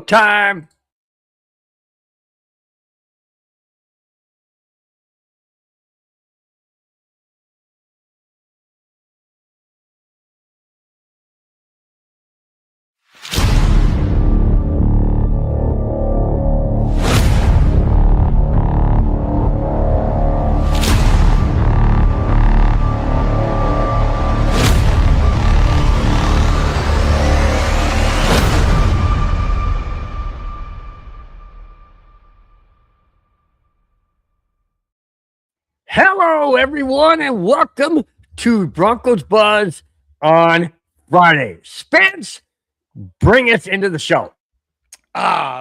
showtime. Hello, everyone, and welcome to Broncos Buzz on Friday. Spence, bring us into the show.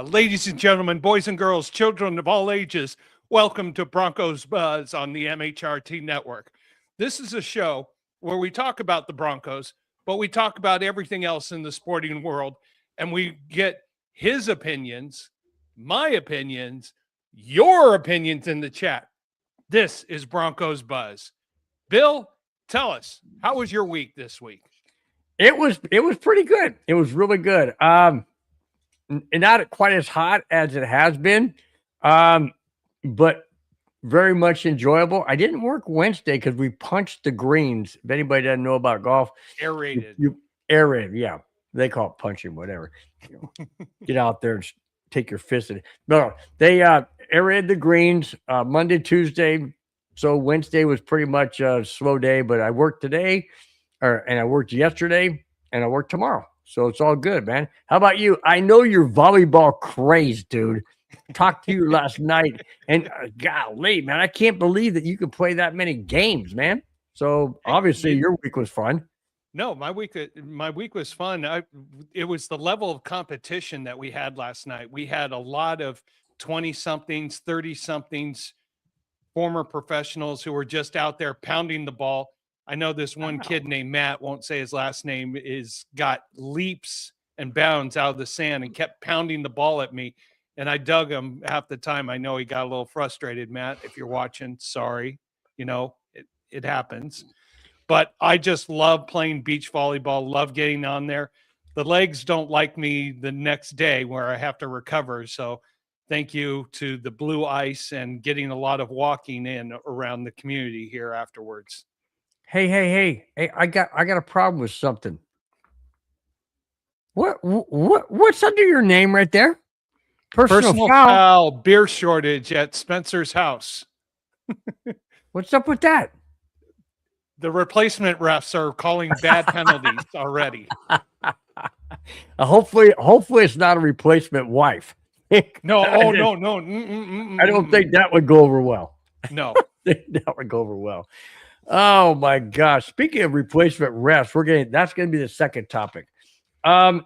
Ladies and gentlemen, boys and girls, children of all ages, welcome to Broncos Buzz on the MHRT Network. This is a show where we talk about the Broncos, but we talk about everything else in the sporting world, and we get his opinions, my opinions, your opinions in the chat. This is Broncos Buzz. Bill, tell us, how was your week this week? It was pretty good. It was really good. Not quite as hot as it has been, but very much enjoyable. I didn't work Wednesday because we punched the greens. If anybody doesn't know about golf, Aerated. You aerated, yeah. They call it punching, whatever. Get out there and take your fist in it. No, they aerated the greens Monday, Tuesday. So Wednesday was pretty much a slow day, but I worked today, and I worked yesterday, and I work tomorrow. So it's all good, man. How about you? I know you're volleyball crazed, dude. Talked to you last night, and golly, man, I can't believe that you could play that many games, man. So obviously your week was fun. No, my week was fun. It was the level of competition that we had last night. We had a lot of 20-somethings, 30-somethings, former professionals who were just out there pounding the ball. I know this one kid named Matt, won't say his last name, got leaps and bounds out of the sand and kept pounding the ball at me. And I dug him half the time. I know he got a little frustrated, Matt. If you're watching, sorry. You know, it happens. But I just love playing beach volleyball, love getting on there. The legs don't like me the next day where I have to recover. So thank you to the blue ice and getting a lot of walking in around the community here afterwards. Hey, I got a problem with something. What's under your name right there? Personal foul, beer shortage at Spencer's house. What's up with that? The replacement refs are calling bad penalties already. Hopefully it's not a replacement wife. No. I don't think that would go over well. No. That would go over well. Oh my gosh. Speaking of replacement refs, that's gonna be the second topic. I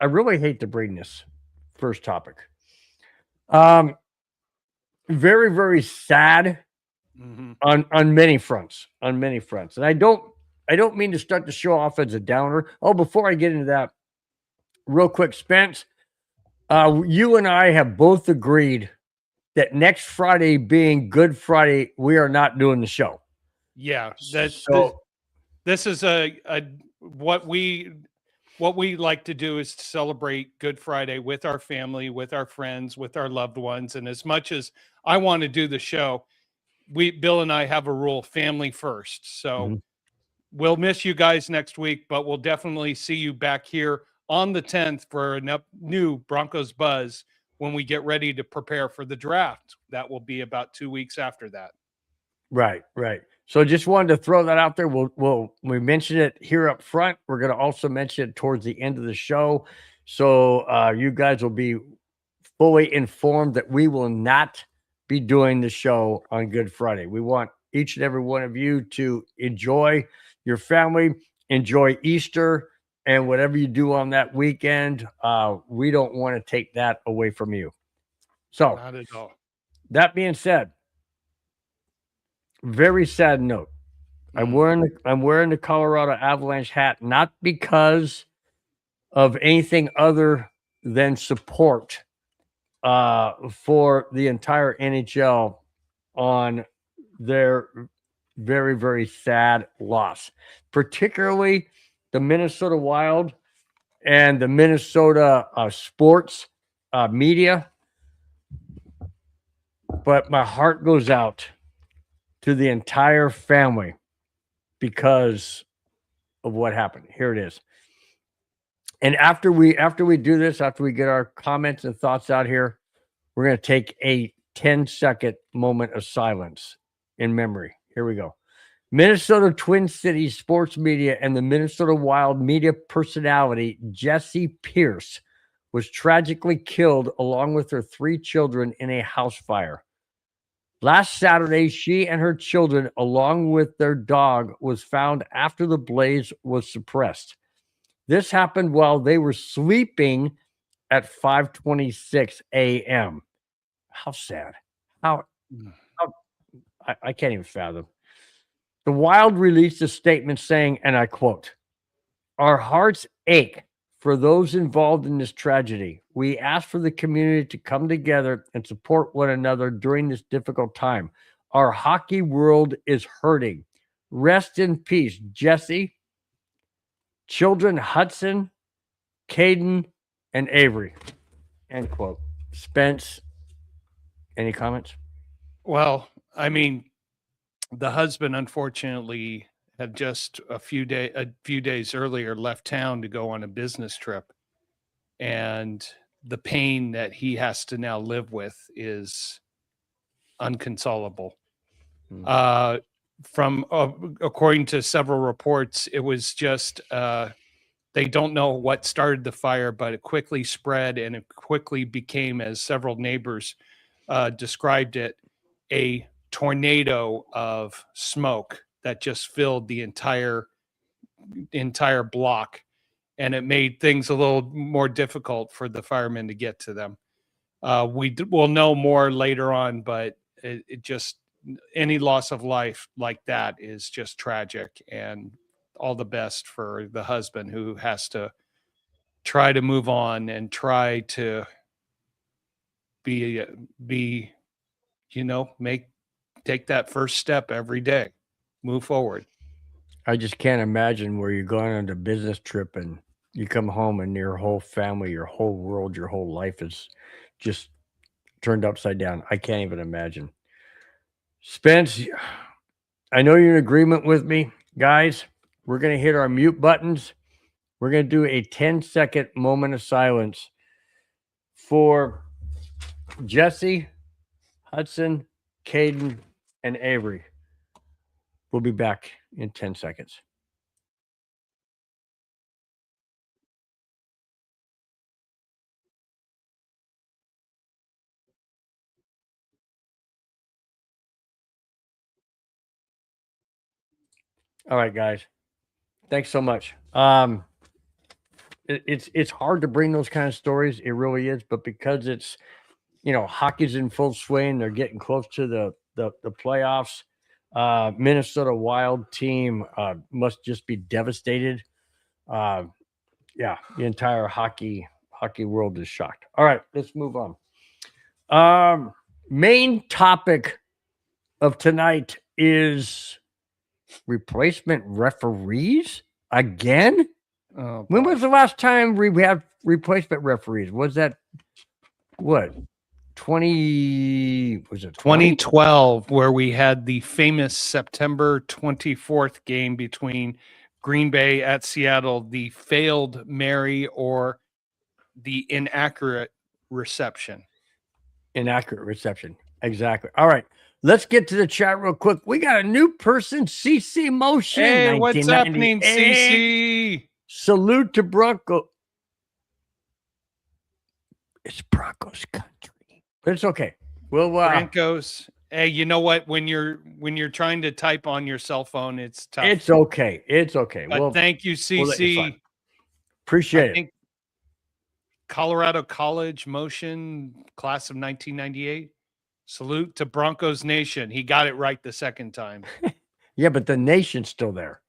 really hate to bring this first topic. Very, very sad. Mm-hmm. On many fronts. And I don't mean to start the show off as a downer. Oh, before I get into that, real quick, Spence, you and I have both agreed that next Friday being Good Friday, we are not doing the show. Yeah, this is what we like to do is to celebrate Good Friday with our family, with our friends, with our loved ones. And as much as I want to do the show, Bill and I have a rule: family first. So we'll miss you guys next week, but we'll definitely see you back here on the 10th for a new Broncos Buzz when we get ready to prepare for the draft. That will be about 2 weeks after that. Right. So just wanted to throw that out there. We mentioned it here up front. We're going to also mention it towards the end of the show. So you guys will be fully informed that we will not be doing the show on Good Friday. We want each and every one of you to enjoy your family, enjoy Easter, and whatever you do on that weekend. We don't want to take that away from you. So, not at all. That being said, very sad note. I'm wearing the Colorado Avalanche hat, not because of anything other than support for the entire NHL on their very, very sad loss, particularly the Minnesota Wild. and the Minnesota sports media. But my heart goes out to the entire family because of what happened. Here it is. And after we do this, after we get our comments and thoughts out here, we're going to take a 10-second moment of silence in memory. Here we go. Minnesota Twin Cities sports media and the Minnesota Wild media personality Jessie Pierce was tragically killed along with her 3 children in a house fire. Last Saturday, she and her children, along with their dog, was found after the blaze was suppressed. This happened while they were sleeping at 5:26 a.m. How sad. How I can't even fathom. The Wild released a statement saying, and I quote, "Our hearts ache for those involved in this tragedy. We ask for the community to come together and support one another during this difficult time. Our hockey world is hurting. Rest in peace, Jesse. Children Hudson, Caden, and Avery." End quote. Spence, any comments? Well, I mean, the husband unfortunately had just a few days earlier left town to go on a business trip, and the pain that he has to now live with is unconsolable. From according to several reports, it was just they don't know what started the fire, but it quickly spread and it quickly became, as several neighbors described it, a tornado of smoke that just filled the entire block, and it made things a little more difficult for the firemen to get to them. We'll know more later on, but it just, any loss of life like that is just tragic, and all the best for the husband who has to try to move on and try to be take that first step every day, move forward. I just can't imagine where you're going on a business trip and you come home and your whole family, your whole world, your whole life is just turned upside down. I can't even imagine. Spence, I know you're in agreement with me. Guys, we're going to hit our mute buttons. We're going to do a 10-second moment of silence for Jesse, Hudson, Caden, and Avery. We'll be back in 10 seconds. All right, guys. Thanks so much. It's hard to bring those kind of stories. It really is, but because it's, hockey's in full swing, they're getting close to the playoffs. Minnesota Wild team must just be devastated. Yeah, the entire hockey world is shocked. All right, let's move on. Main topic of tonight is replacement referees again. When was the last time we had replacement referees? Was that what? 2012, where we had the famous September 24th game between Green Bay at Seattle, the failed Mary or the inaccurate reception. Inaccurate reception. Exactly. All right. Let's get to the chat real quick. We got a new person, CC Motion. Hey, what's happening, CC? Salute to Broncos. It's Broncos country, but it's okay. We'll Broncos. Hey, you know what? When you're trying to type on your cell phone, it's tough. It's okay. It's okay. But thank you, CC. Appreciate it. Colorado College Motion, class of 1998. Salute to Broncos Nation. He got it right the second time. Yeah, but the nation's still there.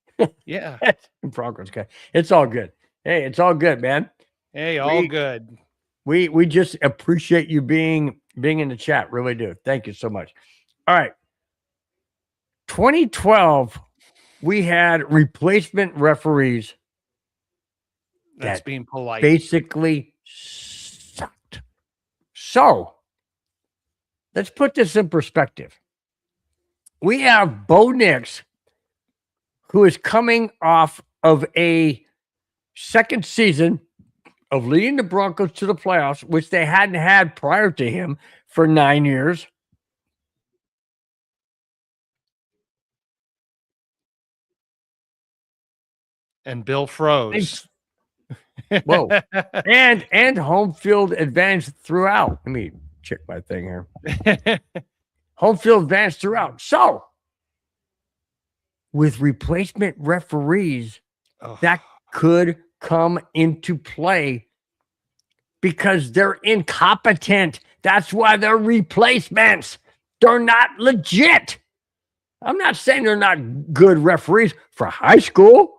Yeah. Broncos guy. It's all good. Hey, it's all good, man. Hey, all good. We just appreciate you being in the chat. Really do. Thank you so much. All right. 2012, we had replacement referees That's that being polite. basically sucked. So let's put this in perspective. We have Bo Nix, who is coming off of a second season of leading the Broncos to the playoffs, which they hadn't had prior to him for 9 years. And Bill froze. Whoa. and home field advantage throughout. Let me check my thing here. Home field advantage throughout. So, with replacement referees, that could come into play because they're incompetent. That's why they're replacements. They're not legit. I'm not saying they're not good referees for high school.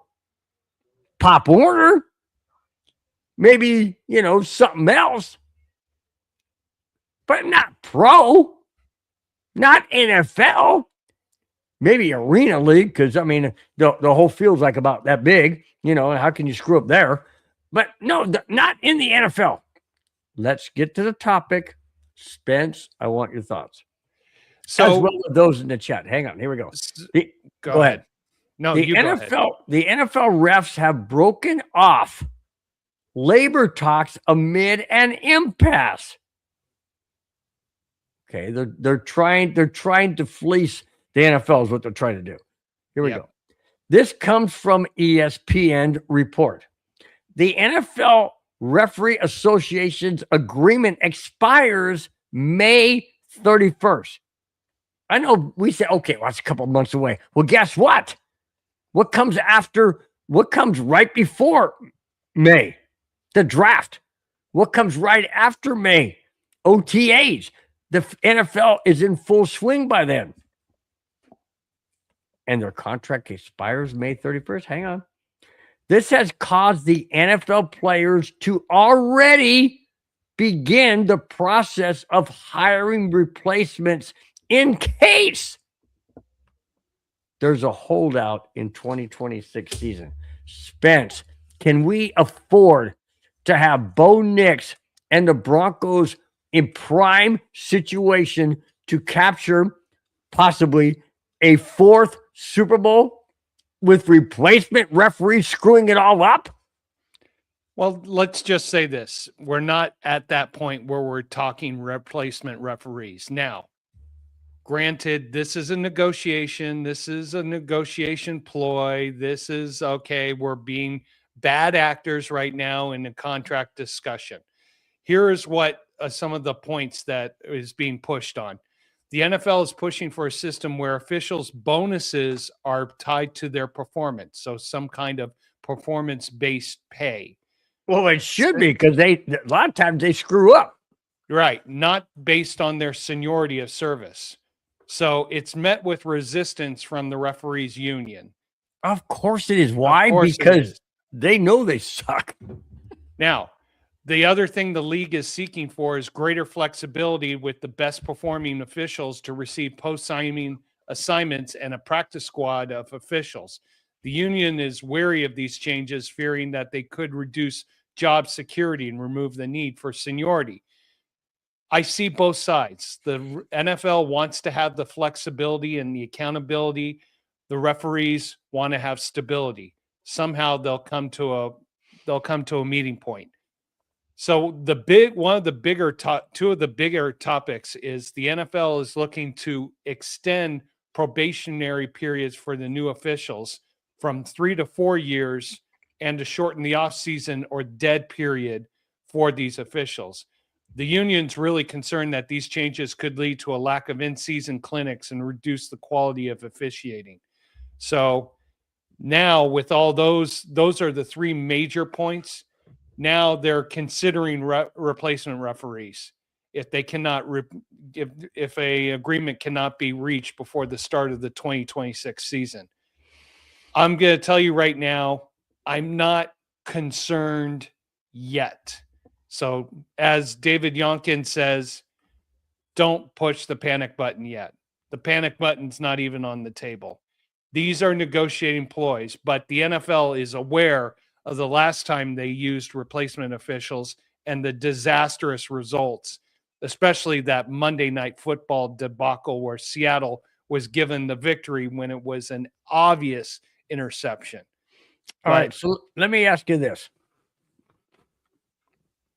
Pop Warner. Maybe, something else. But not pro. Not NFL. Maybe Arena League, because, the whole field's like about that big. How can you screw up there? But no, not in the NFL. Let's get to the topic. Spence, I want your thoughts. So, as well as those in the chat. Hang on. Here we go. Go ahead. No, you go ahead. The NFL refs have broken off labor talks amid an impasse. Okay, they're trying to fleece the NFL is what they're trying to do. Here we go. This comes from ESPN report. The NFL Referee Association's agreement expires May 31st. I know we say, okay, well, that's a couple months away. Well, guess what? What comes right before May? The draft. What comes right after May? OTAs. The NFL is in full swing by then. And their contract expires May 31st. Hang on. This has caused the NFL players to already begin the process of hiring replacements in case there's a holdout in 2026 season. Spence, can we afford to have Bo Nix and the Broncos in prime situation to capture possibly a fourth Super Bowl with replacement referees screwing it all up? Well, let's just say this. We're not at that point where we're talking replacement referees. Now, granted, this is a negotiation. This is a negotiation ploy. This is, okay, we're being bad actors right now in a contract discussion. Here is what some of the points that is being pushed on. The NFL is pushing for a system where officials' bonuses are tied to their performance. So some kind of performance-based pay. Well, it should be, because a lot of times they screw up. Right. Not based on their seniority of service. So it's met with resistance from the referees union. Of course it is. Why? Because they know they suck. Now, the other thing the league is seeking for is greater flexibility with the best performing officials to receive post-signing assignments and a practice squad of officials. The union is wary of these changes, fearing that they could reduce job security and remove the need for seniority. I see both sides. The NFL wants to have the flexibility and the accountability. The referees want to have stability. Somehow they'll come to a meeting point. So two of the bigger topics is the NFL is looking to extend probationary periods for the new officials from 3 to 4 years and to shorten the offseason or dead period for these officials. The union's really concerned that these changes could lead to a lack of in-season clinics and reduce the quality of officiating. So now with all those are the three major points. Now they're considering replacement referees if they cannot if a agreement cannot be reached before the start of the 2026 season. I'm going to tell you right now, I'm not concerned yet. So as David Yonkin says, don't push the panic button yet. The panic button's not even on the table. These are negotiating ploys, but the NFL is aware of the last time they used replacement officials and the disastrous results, especially that Monday Night Football debacle where Seattle was given the victory when it was an obvious interception. All right, so let me ask you this.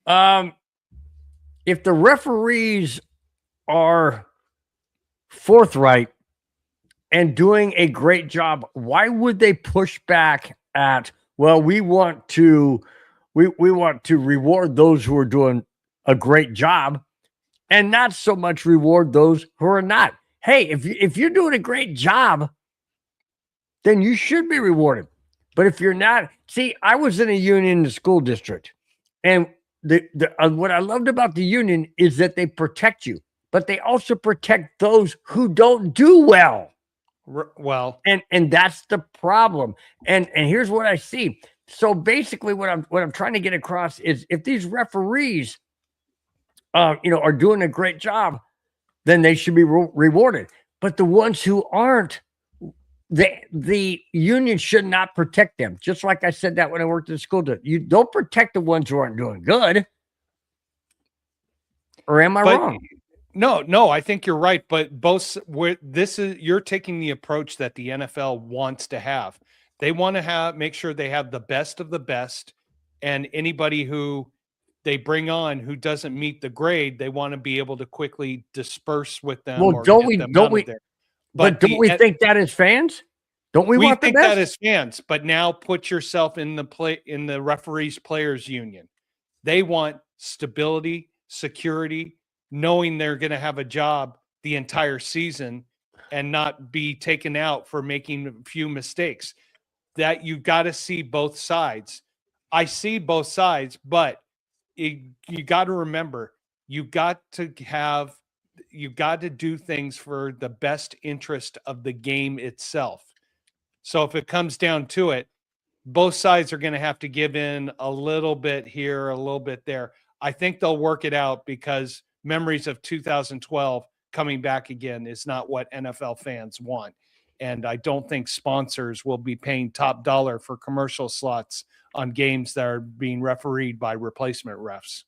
If the referees are forthright and doing a great job, why would they push back at, well, we want to reward those who are doing a great job and not so much reward those who are not? Hey, if you're doing a great job, then you should be rewarded. But if you're not, see, I was in a union in the school district, and what I loved about the union is that they protect you, but they also protect those who don't do well. Well, and that's the problem. And here's what I see. So basically, what I'm trying to get across is, if these referees, are doing a great job, then they should be rewarded. But the ones who aren't, the union should not protect them. Just like I said that when I worked in the school, you don't protect the ones who aren't doing good. Or am I wrong? No, I think you're right. But you're taking the approach that the NFL wants to have. They want to make sure they have the best of the best, and anybody who they bring on who doesn't meet the grade, they want to be able to quickly disperse with them. Well, don't we think that as fans? Don't we want the think best? that as fans? But now put yourself in the referees players union. They want stability, security, knowing they're going to have a job the entire season and not be taken out for making a few mistakes. That you got to see both sides. I see both sides, but you got to remember, you got to do things for the best interest of the game itself. So if it comes down to it, both sides are going to have to give in a little bit here, a little bit there. I think they'll work it out, because memories of 2012 coming back again is not what NFL fans want. And I don't think sponsors will be paying top dollar for commercial slots on games that are being refereed by replacement refs.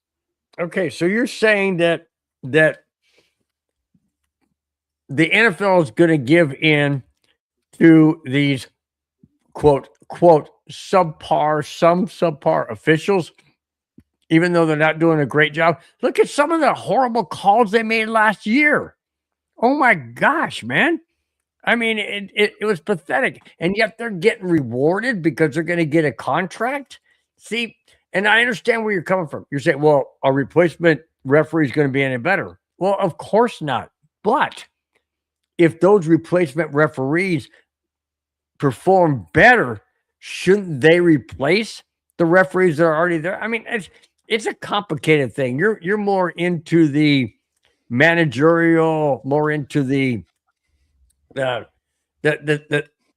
Okay, so you're saying that the NFL is going to give in to these quote subpar officials, even though they're not doing a great job. Look at some of the horrible calls they made last year. Oh my gosh, man. I mean, it was pathetic. And yet they're getting rewarded because they're going to get a contract. See, and I understand where you're coming from. You're saying, well, a replacement referee is going to be any better. Well, of course not. But if those replacement referees perform better, shouldn't they replace the referees that are already there? I mean, it's a complicated thing. You're more into the managerial, more into the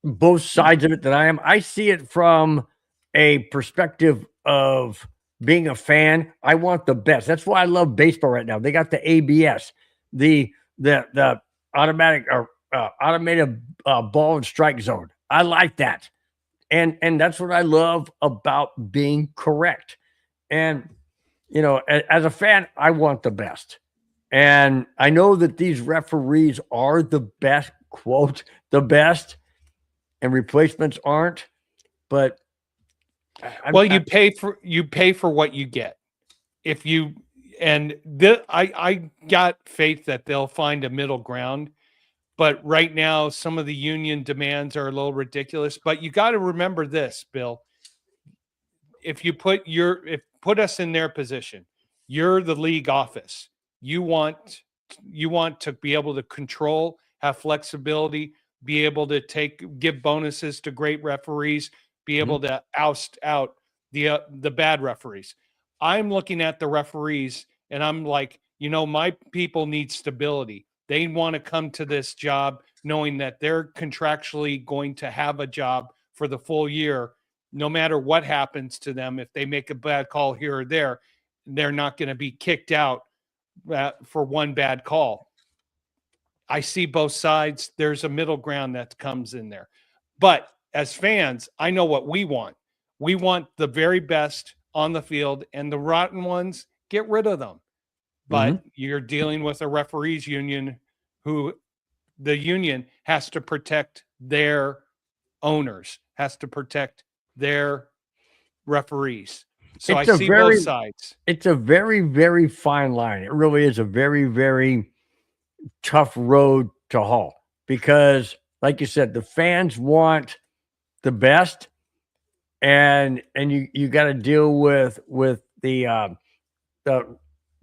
both sides of it than I am. I see it from a perspective of being a fan. I want the best. That's why I love baseball right now. They got the ABS, the automatic or automated ball and strike zone. I like that. And that's what I love about being correct. And, as a fan, I want the best. And I know that these referees are the best, quote, the best, and replacements aren't. But you pay for what you get. I got faith that they'll find a middle ground. But right now, some of the union demands are a little ridiculous. But you got to remember this, Bill. If you put us in their position, you're the league office. You want to be able to control, have flexibility, be able to give bonuses to great referees, be able to oust out the bad referees. I'm looking at the referees and I'm like, my people need stability. They want to come to this job knowing that they're contractually going to have a job for the full year, no matter what happens to them. If they make a bad call here or there, they're not going to be kicked out for one bad call. I see both sides. There's a middle ground that comes in there. But as fans, I know what we want. We want the very best on the field, and the rotten ones, get rid of them. But you're dealing with a referees union who the union has to protect their owners, has to protect their referees. So I see both sides. It's a very, very fine line. It really is a very, very tough road to haul because, like you said, the fans want the best, and you got to deal with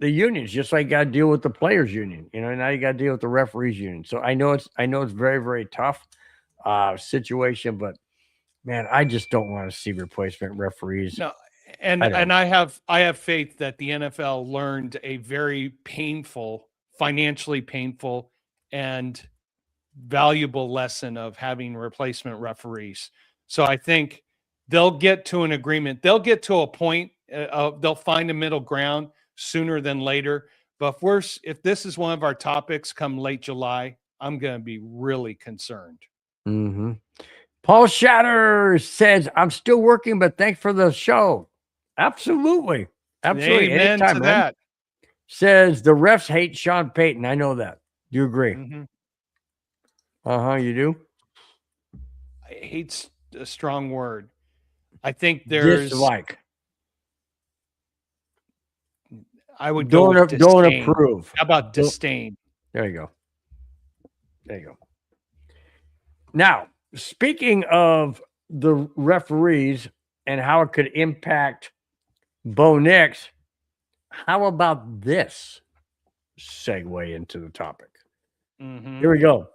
the unions, just like you got to deal with the players union. Now you got to deal with the referees union. So I know it's very, very tough situation, but man, I just don't want to see replacement referees. No, and I have faith that the NFL learned a very painful, financially painful, and valuable lesson of having replacement referees. So I think they'll get to an agreement. They'll get to a point. They'll find a middle ground sooner than later. But if this is one of our topics come late July, I'm going to be really concerned. Mm-hmm. Paul Shatter says, "I'm still working, but thanks for the show." Absolutely. Amen. Anytime, to that. Says the refs hate Sean Payton. I know that. Do you agree? You do? Hate's a strong word. I think there's dislike. I would go with disdain. Don't approve. How about disdain? There you go. Now, speaking of the referees and how it could impact Bo Nix, how about this segue into the topic? Here we go.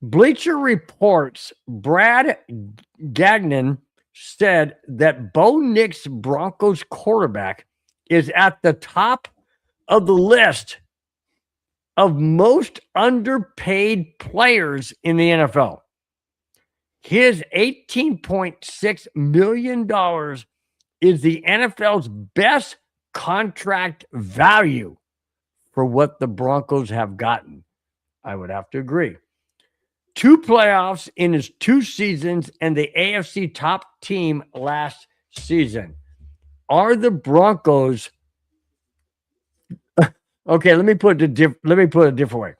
Bleacher Report's Brad Gagnon said that Bo Nix, Broncos quarterback, is at the top of the list of most underpaid players in the NFL. His $18.6 million is the NFL's best contract value for what the Broncos have gotten. I would have to agree. 2 playoffs in his 2 seasons and the AFC top team last season. Are the Broncos okay? Let me put it a different way.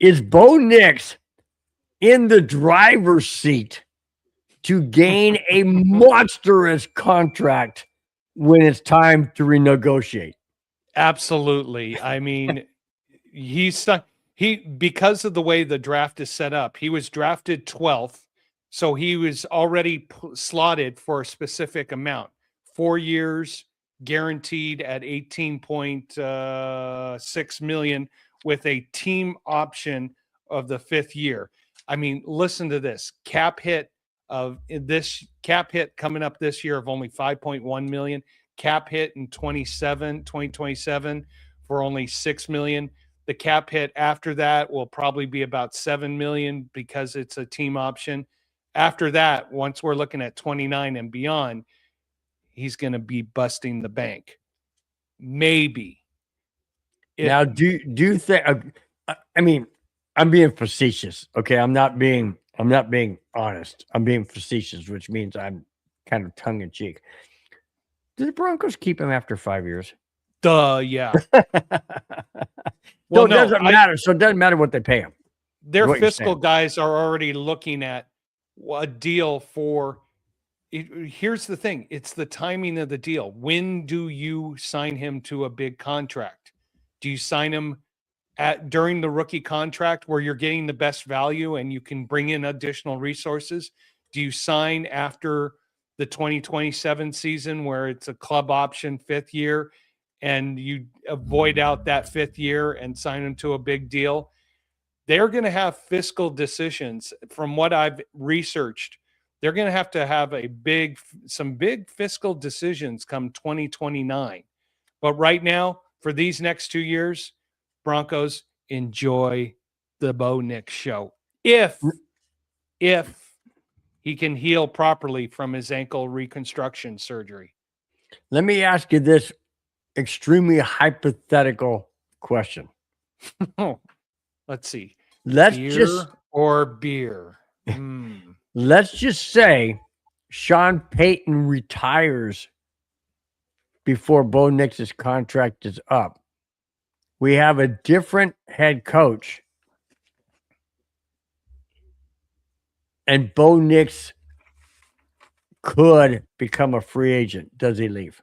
Is Bo Nix in the driver's seat to gain a monstrous contract when it's time to renegotiate? Absolutely. I mean, because of the way the draft is set up, he was drafted 12th, so he was already slotted for a specific amount. 4 years guaranteed at $18.6 million with a team option of the 5th year. I mean, listen to this cap hit coming up this year of only $5.1 million, cap hit in 2027 for only $6 million. The cap hit after that will probably be about $7 million because it's a team option. After that, once we're looking at 29 and beyond, he's going to be busting the bank. Maybe. Now, do you think? I mean, I'm being facetious. Okay, I'm not being honest. I'm being facetious, which means I'm kind of tongue in cheek. Do the Broncos keep him after 5 years? Yeah. Well, it doesn't matter. So it doesn't matter what they pay him. Their fiscal guys are already looking at a deal for. Here's the thing. It's the timing of the deal. When do you sign him to a big contract? Do you sign him during the rookie contract where you're getting the best value and you can bring in additional resources? Do you sign after the 2027 season where it's a club option 5th year and you avoid out that 5th year and sign him to a big deal? They're going to have fiscal decisions. From what I've researched, they're going to have some big fiscal decisions come 2029. But right now, for these next 2 years, Broncos, enjoy the Bo Nix show. If he can heal properly from his ankle reconstruction surgery. Let me ask you this extremely hypothetical question. Let's see. Let's beer. just say Sean Payton retires before Bo Nix's contract is up. We have a different head coach. And Bo Nix could become a free agent. Does he leave?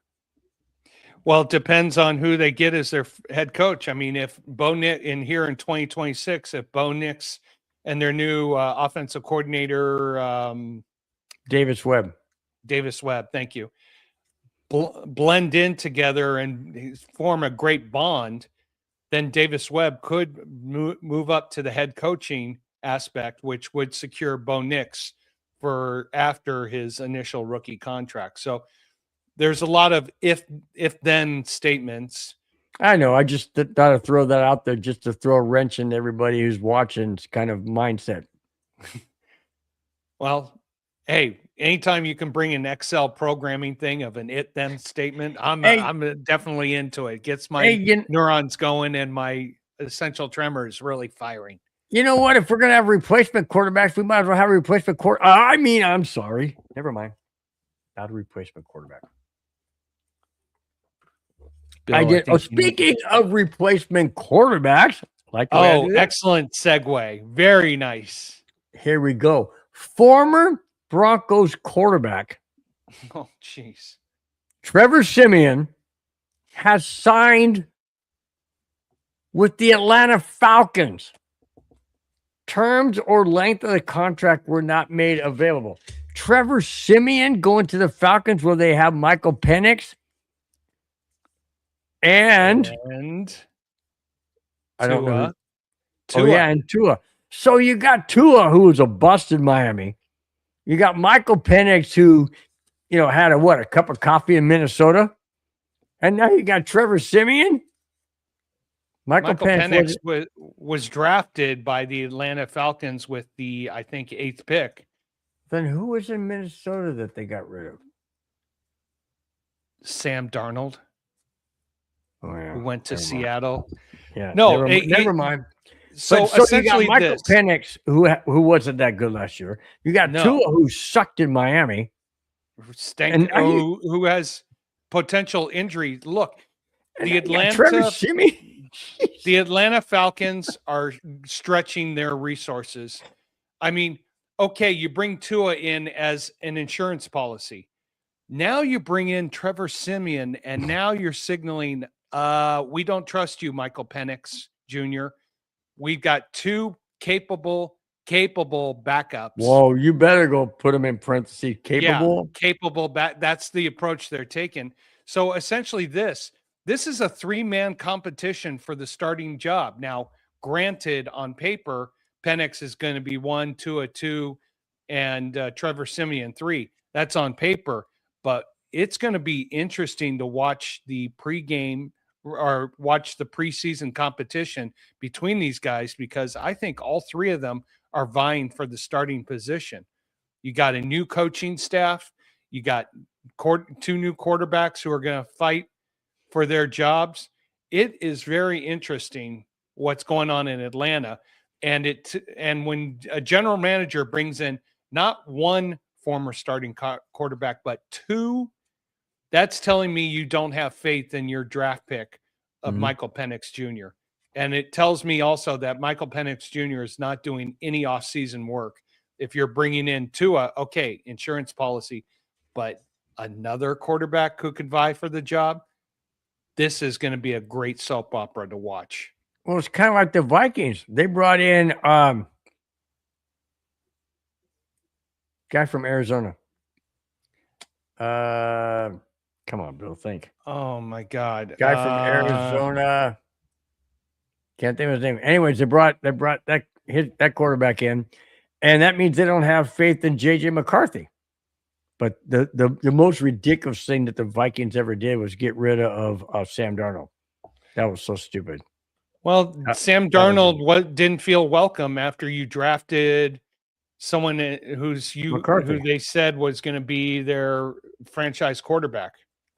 Well, it depends on who they get as their head coach. I mean, if Bo Nix in 2026, if Bo Nix and their new offensive coordinator, Davis Webb, thank you, blend in together and form a great bond, then Davis Webb could move up to the head coaching aspect, which would secure Bo Nix for after his initial rookie contract. So there's a lot of if then statements. I know. I just thought to throw that out there just to throw a wrench in everybody who's watching's kind of mindset. Well, hey, anytime you can bring an Excel programming thing of an it then statement, I'm definitely into it. Gets my neurons going and my essential tremors really firing. You know what? If we're gonna have replacement quarterbacks, we might as well have a replacement I'm sorry. Never mind. Not a replacement quarterback. Bill, speaking of replacement quarterbacks, excellent segue. Very nice. Here we go. Former Broncos quarterback. Oh, jeez. Trevor Siemian has signed with the Atlanta Falcons. Terms or length of the contract were not made available. Trevor Siemian going to the Falcons where they have Michael Penix and I don't know. Tua. And Tua. So you got Tua, who was a bust in Miami. You got Michael Penix, who, had a cup of coffee in Minnesota. And now you got Trevor Siemian. Michael Penix was drafted by the Atlanta Falcons with the, I think, 8th pick. Then who was in Minnesota that they got rid of? Sam Darnold. Oh, yeah. Who went to Seattle. Yeah. No, never mind. So essentially, you got Michael Penix, who wasn't that good last year. You got Tua, who sucked in Miami. Who has potential injury. Look, the Atlanta Falcons are stretching their resources. I mean, okay, you bring Tua in as an insurance policy. Now you bring in Trevor Siemian, and now you're signaling, we don't trust you, Michael Penix Jr. We've got two capable backups. Whoa, you better go put them in parentheses. Capable? Yeah, capable. That's the approach they're taking. So essentially this is a 3-man competition for the starting job. Now, granted, on paper, Penix is going to be 1, Tua 2, and Trevor Siemian 3. That's on paper, but it's going to be interesting to watch the pregame or watch the preseason competition between these guys, because I think all 3 of them are vying for the starting position. You got a new coaching staff. You got 2 new quarterbacks who are going to fight for their jobs. It is very interesting what's going on in Atlanta. And when a general manager brings in not one former starting quarterback, but 2, that's telling me you don't have faith in your draft pick of Michael Penix Jr. And it tells me also that Michael Penix Jr. is not doing any offseason work. If you're bringing in Tua, okay, insurance policy, but another quarterback who could vie for the job, this is going to be a great soap opera to watch. Well, it's kind of like the Vikings. They brought in guy from Arizona. Come on, Bill, think. Oh my God. Guy from Arizona. Can't think of his name. Anyways, they brought that quarterback in, and that means they don't have faith in JJ McCarthy. But the most ridiculous thing that the Vikings ever did was get rid of Sam Darnold. That was so stupid. Well, Sam Darnold didn't feel welcome after you drafted someone who they said was going to be their franchise quarterback.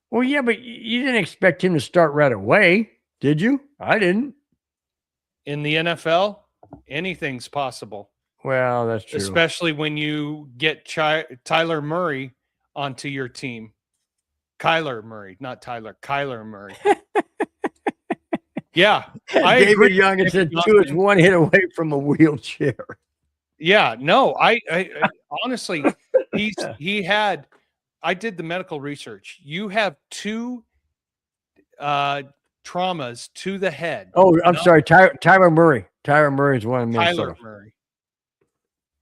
Well, yeah, but you didn't expect him to start right away, did you? I didn't. In the NFL, anything's possible. Well, that's true. Especially when you get Tyler Murray onto your team. Kyler Murray, not Tyler, Kyler Murray. Yeah, I David agree. Young said two is one hit away from a wheelchair. Yeah, no, I honestly, he had. I did the medical research. You have two traumas to the head. Oh, I'm sorry, Tyler Murray. Tyler Murray is one in Minnesota. Kyler Murray.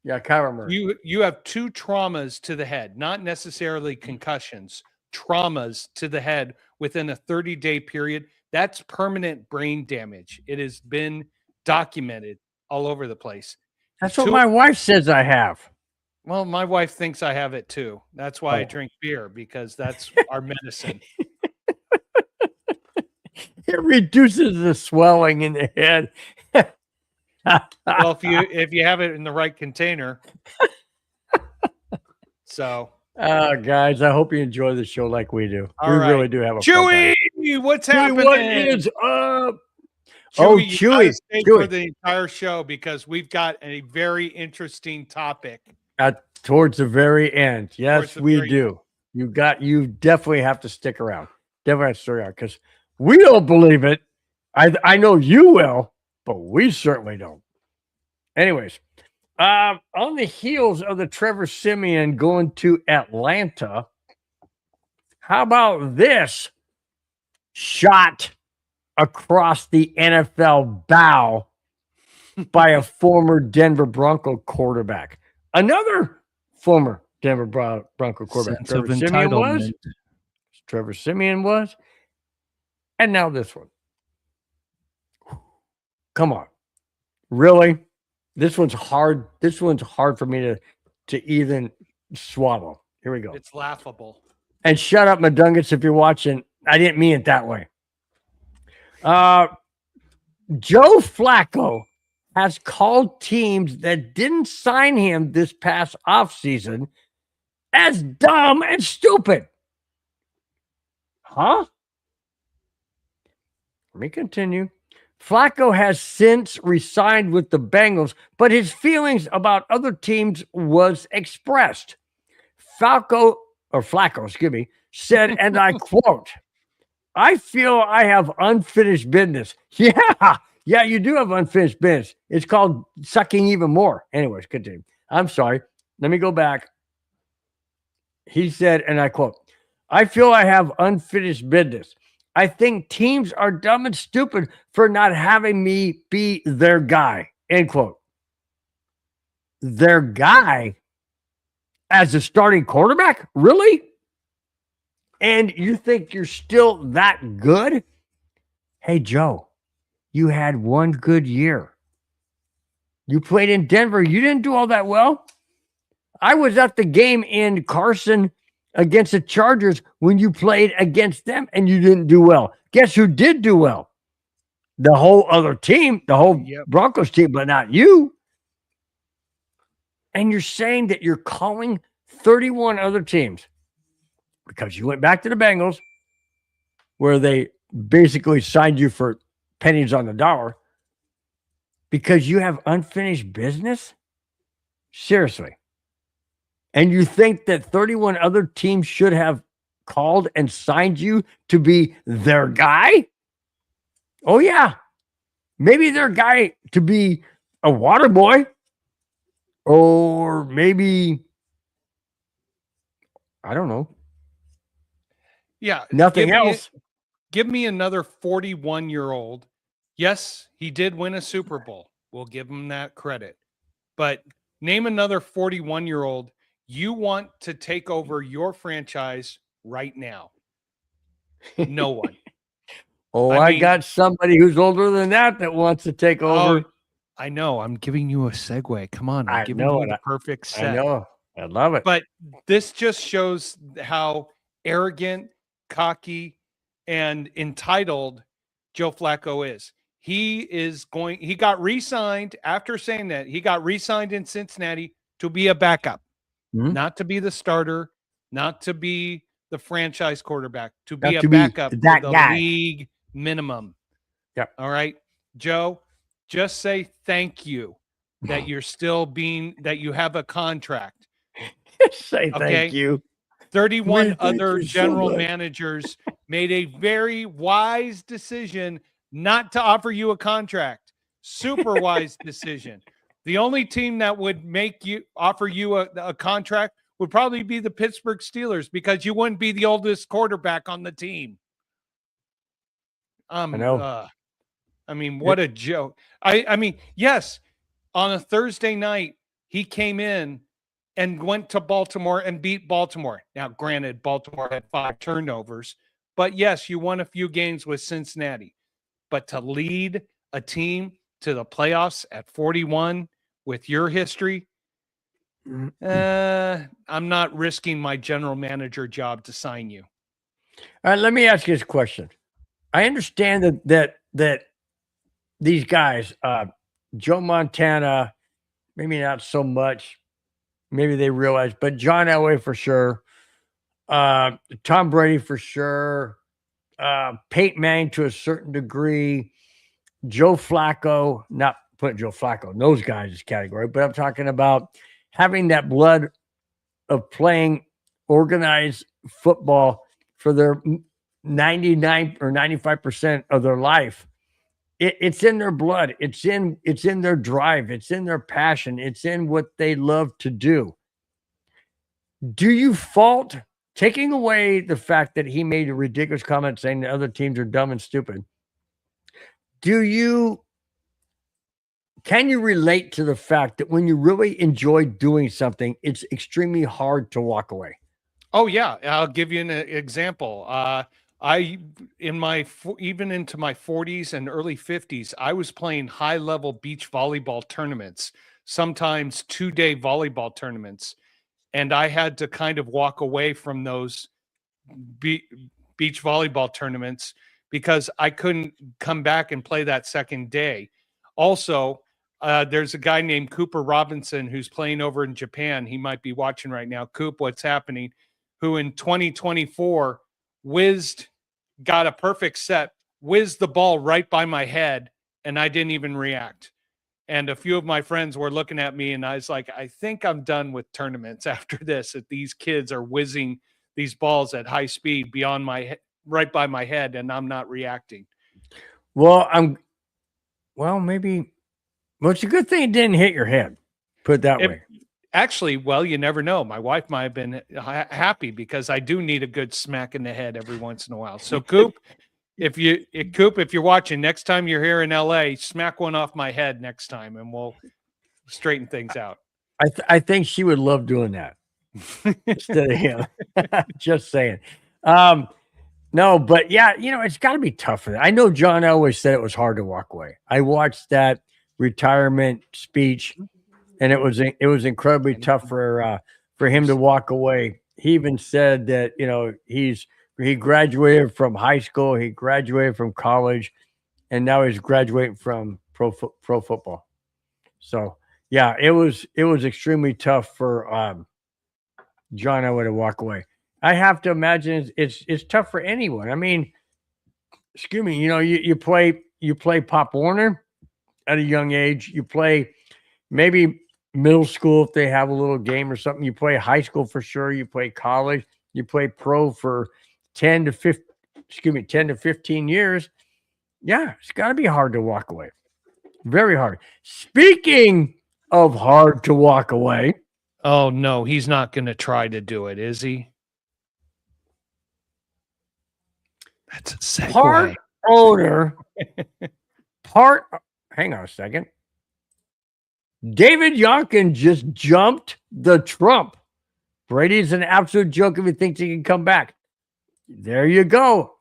Yeah, Kyler Murray. You have two traumas to the head, not necessarily concussions, traumas to the head within a 30-day period. That's permanent brain damage. It has been documented all over the place. That's what my wife says I have. Well, my wife thinks I have it too. That's why I drink beer, because that's our medicine. It reduces the swelling in the head. Well, if you have it in the right container. So, guys, I hope you enjoy the show like we do. We really do have a Chewy, what's happening? What is up? Chewy, stay for the entire show because we've got a very interesting topic. Towards the very end. Yes, we do. You definitely have to stick around. Definitely have to stick around because we don't believe it. I know you will, but we certainly don't. Anyways, on the heels of the Trevor Siemian going to Atlanta, how about this shot across the NFL bow by a former Denver Bronco quarterback? Another former Denver Bronco quarterback. Trevor Siemian was. And now this one. Come on. Really? This one's hard. This one's hard for me to even swallow. Here we go. It's laughable. And shut up, Madungus, if you're watching. I didn't mean it that way. Joe Flacco has called teams that didn't sign him this past offseason as dumb and stupid. Huh? Let me continue. Flacco has since re-signed with the Bengals, but his feelings about other teams was expressed. Flacco, said, and I quote, "I feel I have unfinished business." Yeah, you do have unfinished business. It's called sucking even more. Anyways, continue. I'm sorry. Let me go back. He said, and I quote, "I feel I have unfinished business. I think teams are dumb and stupid for not having me be their guy." End quote. Their guy as a starting quarterback? Really? And you think you're still that good? Hey, Joe, you had one good year. You played in Denver. You didn't do all that well. I was at the game in Carson against the Chargers when you played against them and you didn't do well. Guess who did do well? The whole other team, the whole Broncos team, but not you. And you're saying that you're calling 31 other teams because you went back to the Bengals where they basically signed you for pennies on the dollar because you have unfinished business? Seriously. And you think that 31 other teams should have called and signed you to be their guy? Oh, yeah. Maybe their guy to be a water boy. Or maybe, I don't know. Yeah. Nothing else. Give me another 41-year-old. Yes, he did win a Super Bowl. We'll give him that credit. But name another 41-year-old you want to take over your franchise right now. No one. I mean, got somebody who's older than that wants to take over. I know. I'm giving you a segue. Come on. I'm giving you the perfect set. I know. I love it. But this just shows how arrogant, cocky, and entitled Joe Flacco is. He got re-signed after saying that. He got re-signed in Cincinnati to be a backup. Not to be the starter, not to be the franchise quarterback, to be a backup, that the guy. league minimum. Yeah. All right, Joe, just say thank you that you're still that you have a contract. Say thank you. 31 Thank other you so general much. managers made a very wise decision not to offer you a contract. Super wise decision. The only team that would offer you a contract would probably be the Pittsburgh Steelers, because you wouldn't be the oldest quarterback on the team. I know. I mean, what a joke. I mean, yes, on a Thursday night, he came in and went to Baltimore and beat Baltimore. Now, granted, Baltimore had 5 turnovers, but yes, you won a few games with Cincinnati. But to lead a team to the playoffs at 41 with your history, I'm not risking my general manager job to sign you. All right, let me ask you this question. I understand that these guys, Joe Montana, maybe not so much. Maybe they realize, but John Elway for sure, Tom Brady for sure, Peyton Manning to a certain degree, Joe Flacco, not putting Joe Flacco in those guys' category, but I'm talking about having that blood of playing organized football for their 99 or 95% of their life. It's in their blood. It's in their drive. It's in their passion. It's in what they love to do. Do you fault, taking away the fact that he made a ridiculous comment saying the other teams are dumb and stupid? Can you relate to the fact that when you really enjoy doing something, it's extremely hard to walk away? Oh yeah, I'll give you an example. Even into my 40s and early 50s, I was playing high-level beach volleyball tournaments, sometimes 2-day volleyball tournaments, and I had to kind of walk away from those beach volleyball tournaments because I couldn't come back and play that second day. Also, there's a guy named Cooper Robinson who's playing over in Japan. He might be watching right now. Coop, what's happening? Who in 2024 got a perfect set, whizzed the ball right by my head, and I didn't even react. And a few of my friends were looking at me, and I was like, I think I'm done with tournaments after this, that these kids are whizzing these balls at high speed right by my head, and I'm not reacting. Well, it's a good thing it didn't hit your head. Put it that way. Actually, well, you never know. My wife might have been happy because I do need a good smack in the head every once in a while. So, Coop, if you're watching, next time you're here in LA, smack one off my head next time, and we'll straighten things out. I think she would love doing that instead of him. Just saying. No, but yeah, it's got to be tough for that. I know John always said it was hard to walk away. I watched that retirement speech, and it was incredibly tough for him to walk away. He even said that he graduated from high school, he graduated from college, and now he's graduating from pro football. So yeah, it was extremely tough for John Elway to walk away. I have to imagine it's tough for anyone. I mean, excuse me, you play Pop Warner at a young age. You play maybe middle school if they have a little game or something. You play high school for sure. You play college. You play pro for 10 to 15 years. Yeah, it's got to be hard to walk away. Very hard. Speaking of hard to walk away. Oh, no, he's not going to try to do it, is he? That's a segue. Hang on a second. David Youngkin just jumped the Trump. Brady's an absolute joke if he thinks he can come back. There you go.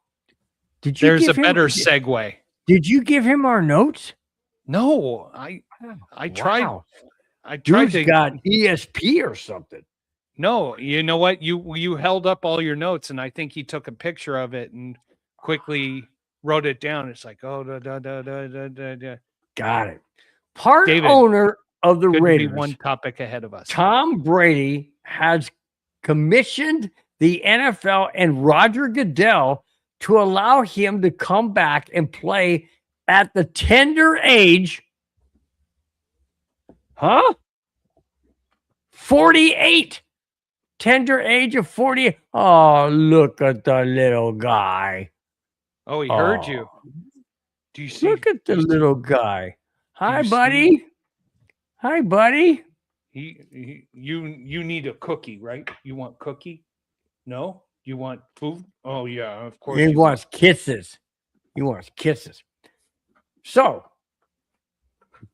There's a better segue. Did you give him our notes? No, I tried. Wow. I tried to got ESP or something. No, you know what? You held up all your notes, and I think he took a picture of it and quickly wrote it down. It's like, oh, da. Got it. Owner of the Raiders. Be one topic ahead of us. Tom Brady has commissioned the NFL and Roger Goodell to allow him to come back and play at the tender age. 48. tender age of 40. Oh, look at the little guy. Oh, he heard you. Do you see? Look at the do you see- little guy. Hi, you see- buddy. Hi, buddy. You need a cookie, right? You want cookie? No? You want food? Oh yeah, of course. He you wants kisses. He wants kisses. So,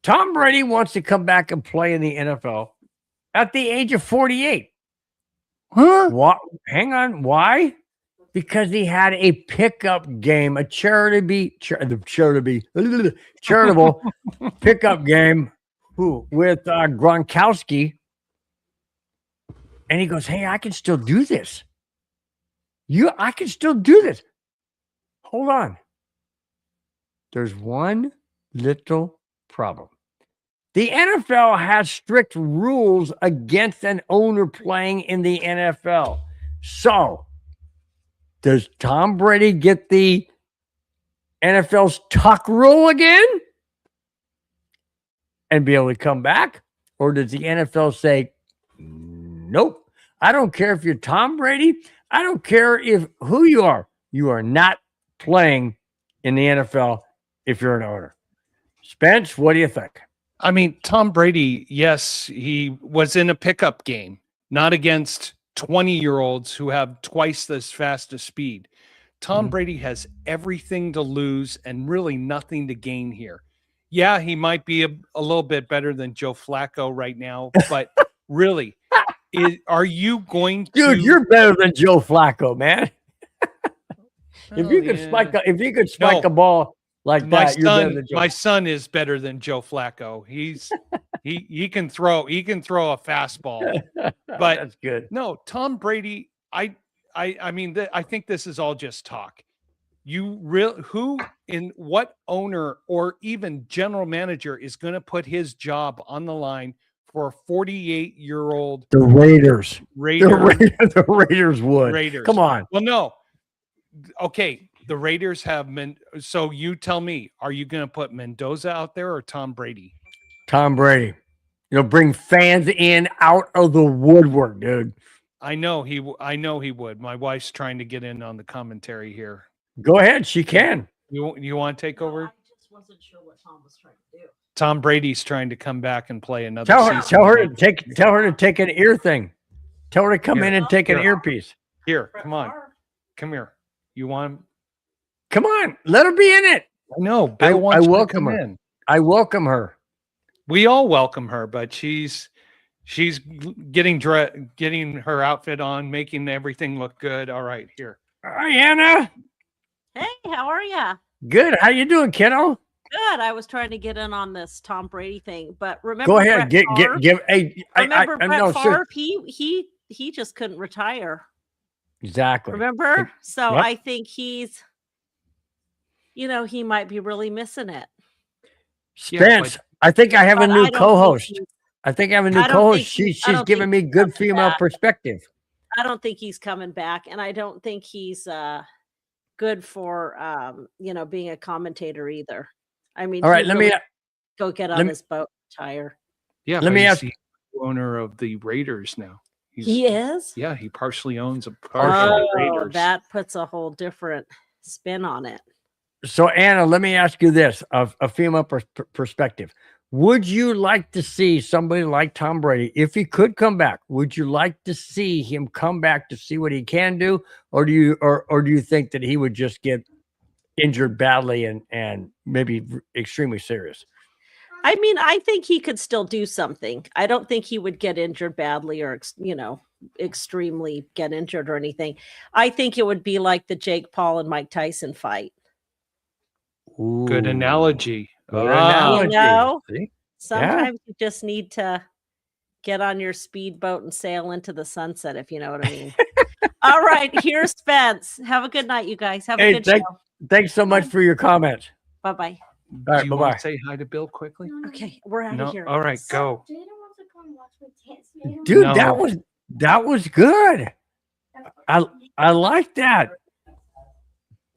Tom Brady wants to come back and play in the NFL at the age of 48. Huh? What? Hang on. Why? Because he had a pickup game, a charitable pickup game with Gronkowski. And he goes, hey, I can still do this. I can still do this. Hold on. There's one little problem. The NFL has strict rules against an owner playing in the NFL. So, does Tom Brady get the NFL's tuck rule again and be able to come back? Or does the NFL say, nope, I don't care if you're Tom Brady. I don't care who you are. You are not playing in the NFL if you're an owner. Spence, what do you think? I mean, Tom Brady, yes, he was in a pickup game, not against 20-year-olds who have twice as fast a speed. Tom Brady has everything to lose and really nothing to gain here. Yeah, he might be a little bit better than Joe Flacco right now, but really, are you going to? Dude, you're better than Joe Flacco, man. If you could spike a ball like that, you're better than Joe. My son is better than Joe Flacco. He can throw a fastball. But that's good. No, Tom Brady, I mean, I think this is all just talk. Who in what owner or even general manager is going to put his job on the line for a 48-year-old? The Raiders. The Raiders would. Raiders. Come on. Well, no. Okay, the Raiders have so you tell me, are you going to put Mendoza out there or Tom Brady? Tom Brady. Bring fans in out of the woodwork, dude. I know he would. My wife's trying to get in on the commentary here. Go ahead, she can. You want to take over? I just wasn't sure what Tom was trying to do. Tom Brady's trying to come back and play another season. Tell her to take an ear thing. Tell her to come in and take an earpiece. Here, come on. Come here. You want him? Come on, let her be in it. No, Bill wants I welcome to her. come in. I welcome her. We all welcome her, but she's getting her outfit on, making everything look good. All right, here. Hi, Anna. Hey, how are ya? Good. How you doing, kiddo? Good. I was trying to get in on this Tom Brady thing, but remember. Go ahead. Remember Brett Favre? He just couldn't retire. Exactly. Remember? So yep. I think he's, he might be really missing it. Spence, I think I have a new co-host. I think I have a new co-host. She's giving me good female perspective. I don't think he's coming back, and I don't think he's good for being a commentator either. I mean, all right, let me go get on this boat, retire. Yeah, let me ask you, owner of the Raiders now. He is? Yeah, he partially owns a part of the Raiders. That puts a whole different spin on it. So, Anna, let me ask you this, a female perspective. Would you like to see somebody like Tom Brady, if he could come back, would you like to see him come back to see what he can do? Or do you think that he would just get injured badly and maybe extremely serious? I mean, I think he could still do something. I don't think he would get injured badly or, extremely get injured or anything. I think it would be like the Jake Paul and Mike Tyson fight. Ooh. Good analogy. Sometimes you just need to get on your speedboat and sail into the sunset, if you know what I mean. All right, here's Spence. Have a good night, you guys. Have a good show. Thanks so much for your comments. Bye-bye. All right, bye-bye. Say hi to Bill quickly. Okay, we're out of here. All right, go. Dude, that was good. I like that.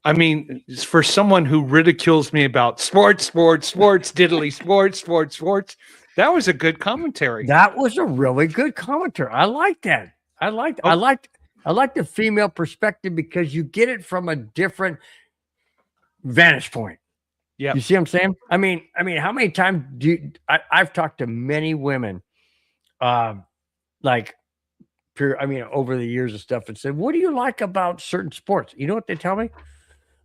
I mean, for someone who ridicules me about sports, diddly sports, that was a good commentary. That was a really good commentary. I like that. I like the female perspective because you get it from a different vantage point. Yeah. You see what I'm saying? I mean, how many times I've talked to many women, like, over the years and stuff, and said, "What do you like about certain sports?" You know what they tell me?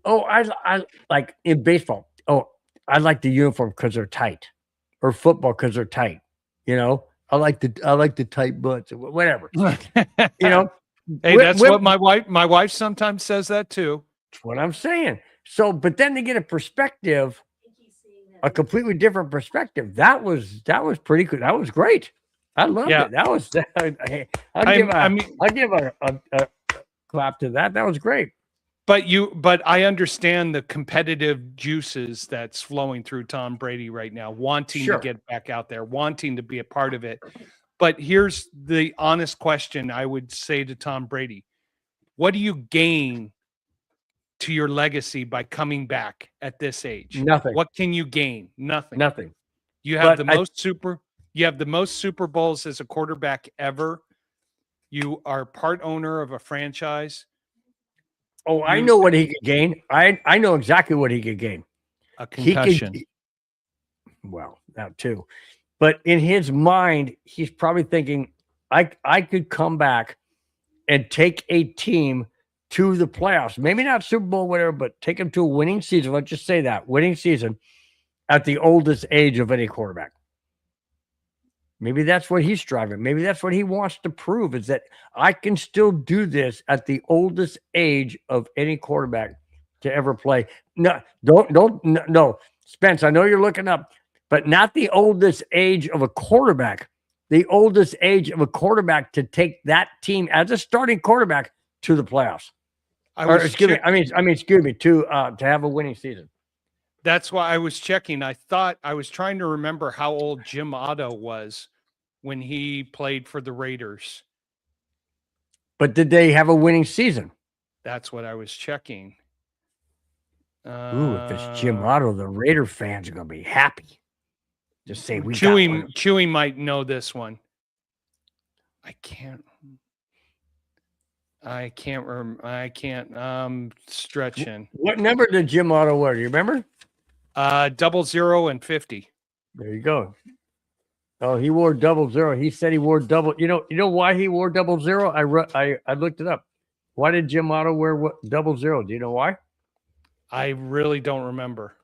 Oh, I like in baseball. Oh, I like the uniform because they're tight, or football because they're tight. You know, I like the tight butts, or whatever. You know, Hey, that's what my wife sometimes says that too. That's what I'm saying. So, but then they get a perspective, a completely different perspective. That was pretty good. That was great. I loved it. That was. I'll give a clap to that. That was great. But I understand the competitive juices that's flowing through Tom Brady right now, wanting to get back out there, wanting to be a part of it. But here's the honest question I would say to Tom Brady. What do you gain to your legacy by coming back at this age? Nothing. What can you gain? Nothing. Nothing. You have the most Super Bowls as a quarterback ever. You are part owner of a franchise. Oh, I know what he could gain. I know exactly what he could gain. A concussion. Well, that too. But in his mind, he's probably thinking, I could come back and take a team to the playoffs. Maybe not Super Bowl, whatever, but take them to a winning season. Let's just say that. Winning season at the oldest age of any quarterback. Maybe that's what he's striving. Maybe that's what he wants to prove, is that I can still do this at the oldest age of any quarterback to ever play. No, no, Spence, I know you're looking up, but not the oldest age of a quarterback. The oldest age of a quarterback to take that team as a starting quarterback to the playoffs. Excuse me, to have a winning season. That's why I was checking. I thought I was trying to remember how old Jim Otto was when he played for the Raiders. But did they have a winning season? That's what I was checking. If it's Jim Otto, the Raider fans are going to be happy. Just say we Chewy might know this one. I can't stretch in. What number did Jim Otto wear? Do you remember? 00 and 50. There you go. Oh, he wore 00. He said he wore double. You know why he wore 00? I looked it up. Why did Jim Otto wear 00? Do you know why? I really don't remember.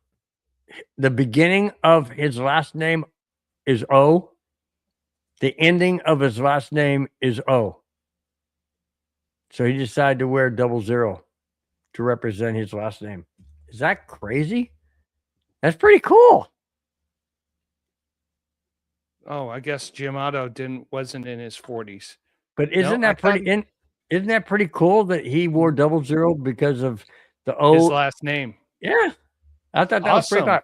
The beginning of his last name is O. The ending of his last name is O. So he decided to wear 00 to represent his last name. Is that crazy? That's pretty cool. Oh, I guess Jim Otto wasn't in his 40s. But isn't that pretty cool that he wore 00 because of the O? His last name. Yeah. I thought that was pretty cool.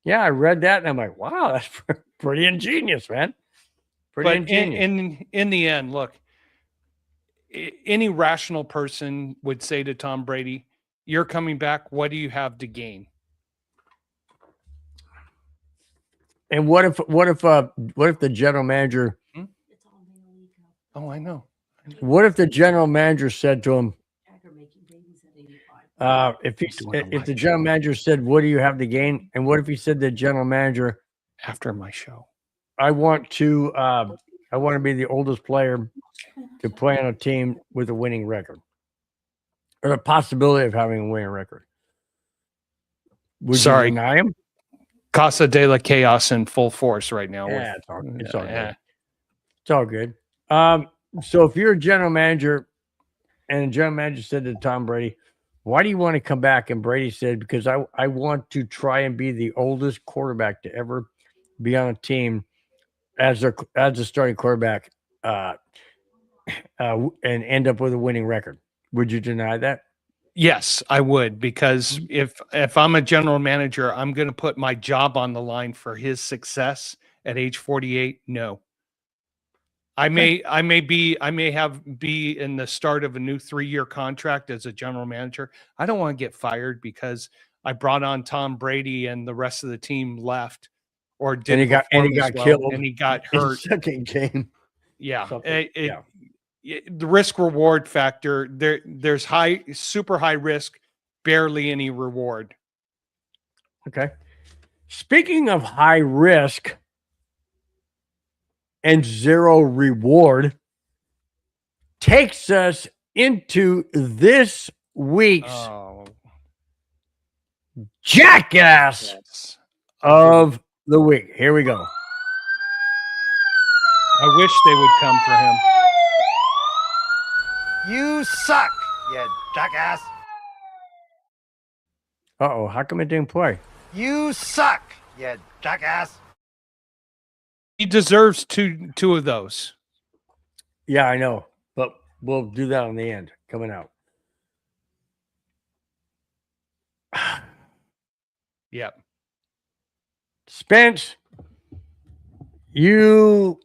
Yeah, I read that and I'm like, wow, that's pretty ingenious, man. Pretty ingenious. In the end, look, any rational person would say to Tom Brady, you're coming back. What do you have to gain? And what if the general manager? Oh, I know. What if the general manager said to him, if the general manager said, "What do you have to gain?" And what if he said to the general manager, after my show, I want to be the oldest player to play on a team with a winning record, or the possibility of having a winning record. Would you deny him? Casa de la Chaos in full force right now. Yeah, it's all good. It's all good. So if you're a general manager and the general manager said to Tom Brady, why do you want to come back? And Brady said, because I want to try and be the oldest quarterback to ever be on a team as a starting quarterback and end up with a winning record. Would you deny that? Yes, I would, because if I'm a general manager, I'm going to put my job on the line for his success at age 48. No. I may be in the start of a new 3-year contract as a general manager. I don't want to get fired because I brought on Tom Brady and the rest of the team left or didn't. And he got killed and he got hurt. Second game. Yeah. the risk reward factor, there's super high risk, barely any reward. Okay. Speaking of high risk and zero reward, takes us into this week's jackass Yes. of the week. Here we go. I wish they would come for him. You suck, you jackass. Uh-oh, how come it didn't play? You suck, you jackass. He deserves two of those. Yeah, I know, but we'll do that on the end, coming out. Yep. Spence, you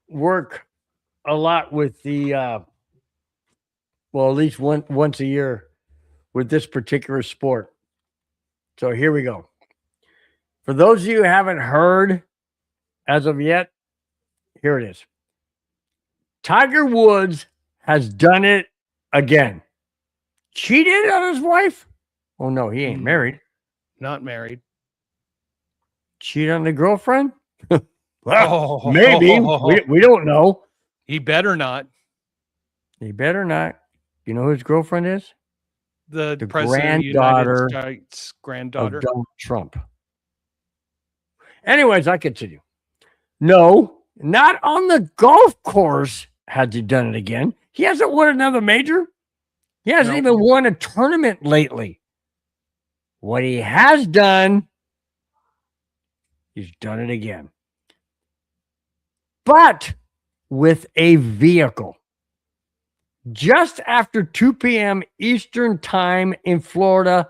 work a lot with the well, at least once a year with this particular sport. So here we go. For those of you who haven't heard as of yet, here it is. Tiger Woods has done it again. Cheated on his wife? Oh no, he ain't married. Not married. Cheat on the girlfriend? Well, maybe. We don't know. He better not. He better not. You know who his girlfriend is? The president granddaughter of the United States, granddaughter. of Donald Trump. Anyways, I continue. No, not on the golf course has he done it again. He hasn't won another major. He hasn't even won a tournament lately. What he has done, he's done it again. But with a vehicle. Just after 2 p.m. Eastern time in Florida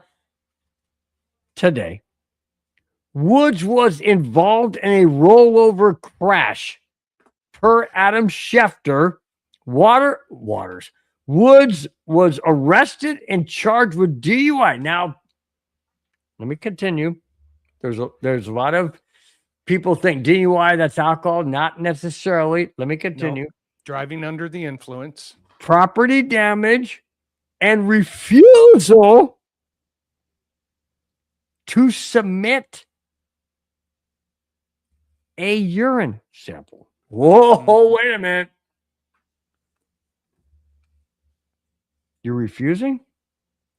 today, Woods was involved in a rollover crash. Per Adam Schefter, Woods was arrested and charged with DUI. Now, let me continue. There's a lot of people think DUI, that's alcohol. Not necessarily. Let me continue. No, driving under the influence. Property damage and refusal to submit a urine sample. Whoa, wait a minute. You're refusing?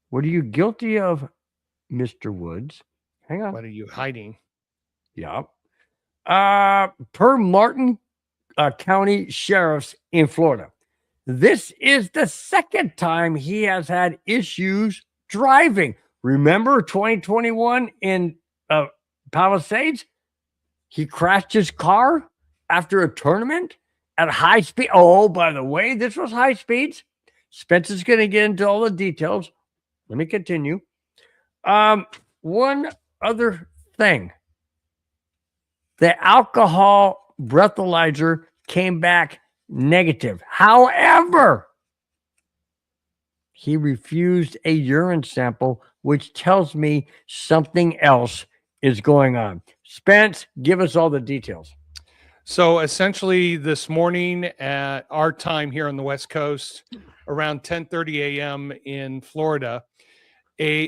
What are you guilty of, Mr. Woods? Hang on. What are you hiding? Yep. Per Martin County Sheriff's in Florida, this is the second time he has had issues driving. Remember 2021 in Palisades? He crashed his car after a tournament at high speed. Oh, by the way, this was high speeds. Spencer's going to get into all the details. Let me continue. One other thing. The alcohol breathalyzer came back negative. However, he refused a urine sample, which tells me something else is going on. Spence, give us all the details. So essentially this morning at our time here on the West Coast, around 10:30 a.m. in Florida,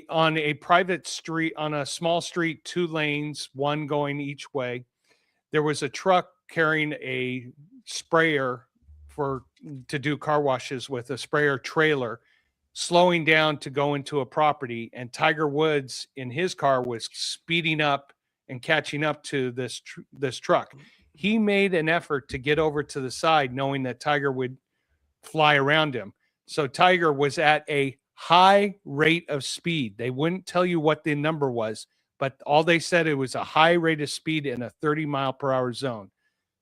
on a private street, on a small street, 2 lanes, one going each way, there was a truck carrying a sprayer to do car washes with, a sprayer trailer, slowing down to go into a property, and Tiger Woods in his car was speeding up and catching up to this truck. He made an effort to get over to the side, knowing that Tiger would fly around him. So Tiger was at a high rate of speed. They wouldn't tell you what the number was, but all they said, it was a high rate of speed in a 30-mile-per-hour zone.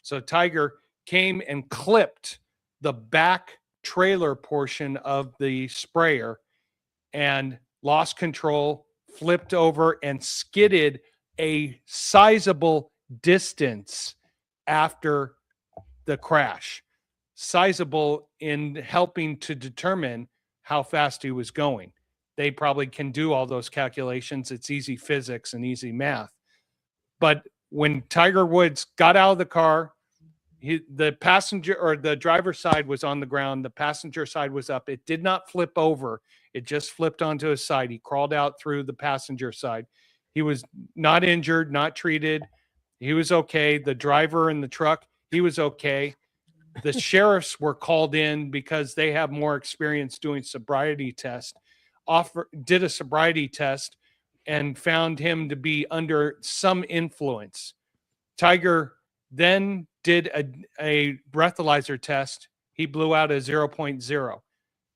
So Tiger came and clipped the back trailer portion of the sprayer and lost control, flipped over, and skidded a sizable distance after the crash. Sizable in helping to determine how fast he was going. They probably can do all those calculations. It's easy physics and easy math. But when Tiger Woods got out of the car, The passenger or the driver's side was on the ground. The passenger side was up. It did not flip over. It just flipped onto his side. He crawled out through the passenger side. He was not injured, not treated. He was okay. The driver in the truck, he was okay. The sheriffs were called in because they have more experience doing sobriety tests. Did a sobriety test and found him to be under some influence. Tiger then did a breathalyzer test. He blew out a 0.0,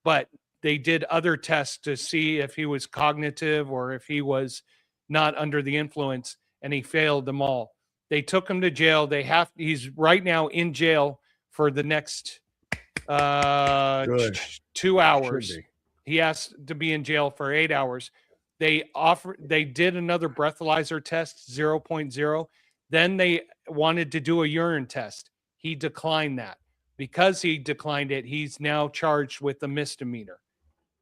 but they did other tests to see if he was cognitive or if he was not under the influence, and he failed them all. They took him to jail. He's right now in jail for the next 2 hours. He has to be in jail for 8 hours. They did another breathalyzer test, 0.0. Then they wanted to do a urine test. He declined that. Because he declined it, he's now charged with a misdemeanor.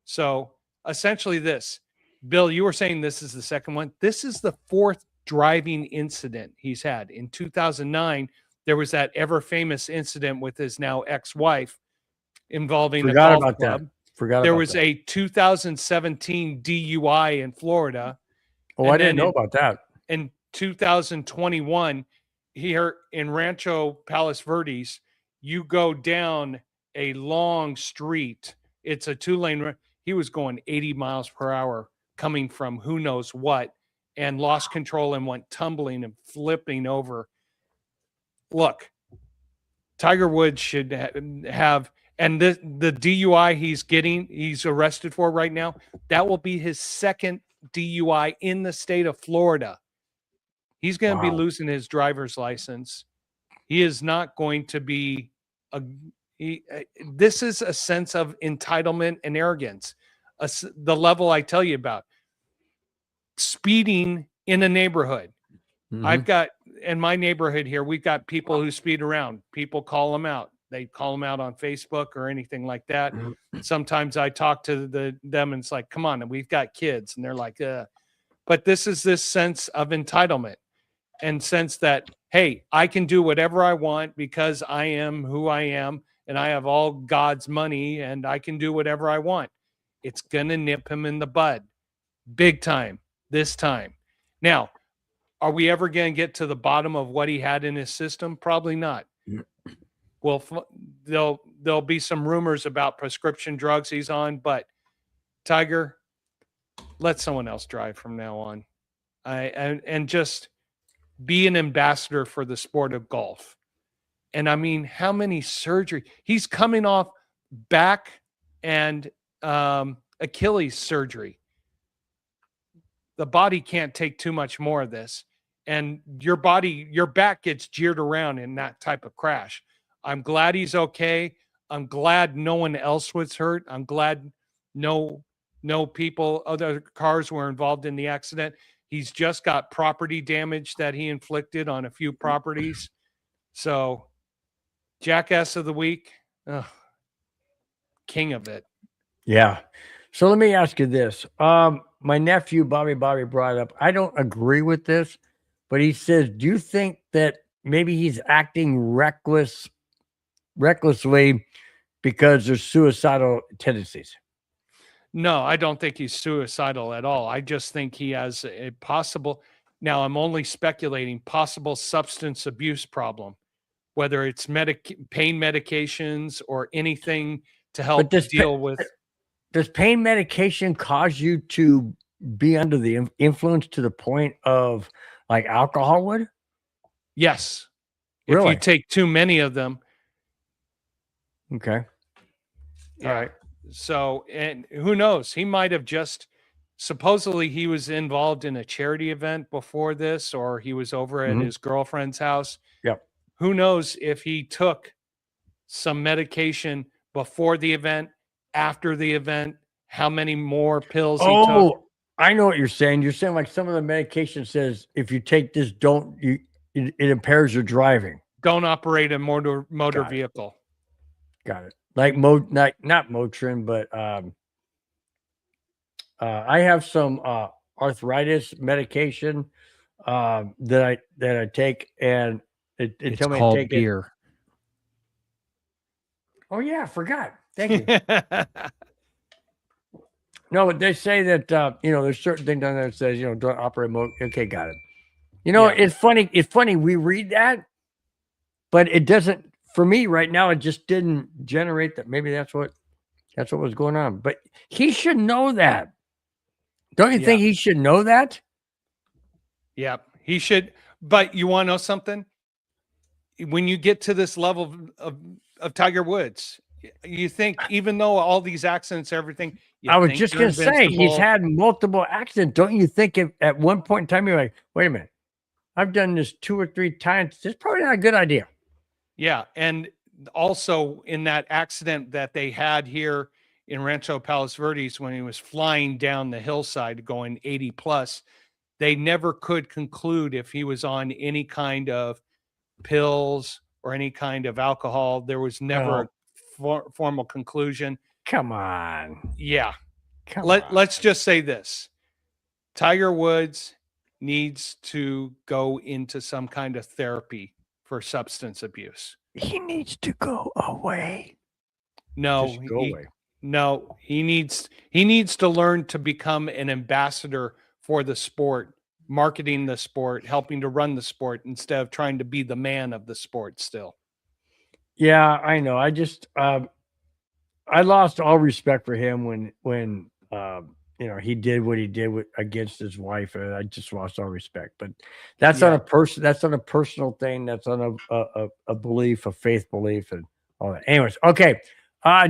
So essentially this, Bill, you were saying this is the second one. This is the fourth driving incident he's had. In 2009, there was that ever famous incident with his now ex-wife involving a golf club. There was a 2017 DUI in Florida. Oh, I didn't know about that. In 2021, here in Rancho Palos Verdes, you go down a long street. It's a 2-lane. He was going 80 miles per hour coming from who knows what and lost control and went tumbling and flipping over. Look, Tiger Woods should have, and the DUI he's arrested for right now, that will be his second DUI in the state of Florida. He's going to be losing his driver's license. He is not going to be this is a sense of entitlement and arrogance. The level I tell you about. Speeding in a neighborhood. Mm-hmm. I've got, in my neighborhood here, we've got people who speed around. People call them out. They call them out on Facebook or anything like that. Mm-hmm. Sometimes I talk to them and it's like, come on, and we've got kids. And they're like, But this is this sense of entitlement and sense that, hey, I can do whatever I want because I am who I am and I have all God's money and I can do whatever I want. It's going to nip him in the bud big time this time. Now, are we ever going to get to the bottom of what he had in his system? Probably not. Well, there'll be some rumors about prescription drugs he's on, but Tiger, let someone else drive from now on. And just be an ambassador for the sport of golf. And I mean, how many surgery? He's coming off back and Achilles surgery. The body can't take too much more of this. And your back gets jeered around in that type of crash. I'm glad he's okay. I'm glad no one else was hurt. I'm glad no people, other cars were involved in the accident. He's just got property damage that he inflicted on a few properties. So, jackass of the week, king of it. Yeah. So let me ask you this. My nephew, Bobby brought up, I don't agree with this, but he says, do you think that maybe he's acting recklessly because there's suicidal tendencies? No, I don't think he's suicidal at all. I just think he has a possible, now I'm only speculating, possible substance abuse problem, whether it's pain medications or anything to help deal with. Does pain medication cause you to be under the influence to the point of like alcohol would? Yes. Really? If you take too many of them. Okay. Yeah. All right. So, and who knows? He might have just, supposedly he was involved in a charity event before this, or he was over at his girlfriend's house. Yep. Who knows if he took some medication before the event, after the event, how many more pills he took. I know what you're saying. You're saying like some of the medication says, if you take this, it impairs your driving. Don't operate a motor vehicle. Got it. Like not Motrin, but I have some arthritis medication that I take, and it It's tell me called to take beer. Oh yeah, I forgot. Thank you. No, but they say that there's certain things on there that says don't operate mode. Okay, got it. Yeah. It's funny. It's funny. We read that, but it doesn't. For me, right now, it just didn't generate that. Maybe that's what was going on. But he should know that. Don't you think he should know that? Yeah, he should. But you want to know something? When you get to this level of Tiger Woods, you think even though all these accidents, everything, I was just going to say he's invincible. had multiple accidents. Don't you think at one point in time you're like, wait a minute, I've done this 2 or 3 times. This is probably not a good idea. Yeah, and also in that accident that they had here in Rancho Palos Verdes when he was flying down the hillside going 80 plus, they never could conclude if he was on any kind of pills or any kind of alcohol. There was never a formal conclusion. Come on. Yeah. Come on. Let's just say this. Tiger Woods needs to go into some kind of therapy for substance abuse. He needs to go away. No, Just go away. No, he needs to learn to become an ambassador for the sport, marketing the sport, helping to run the sport instead of trying to be the man of the sport still. Yeah, I know. I just I lost all respect for him when he did what he did against his wife, and I just lost all respect. But that's on a person. That's on a personal thing. That's on a belief, a faith belief, and all that. Anyways, okay.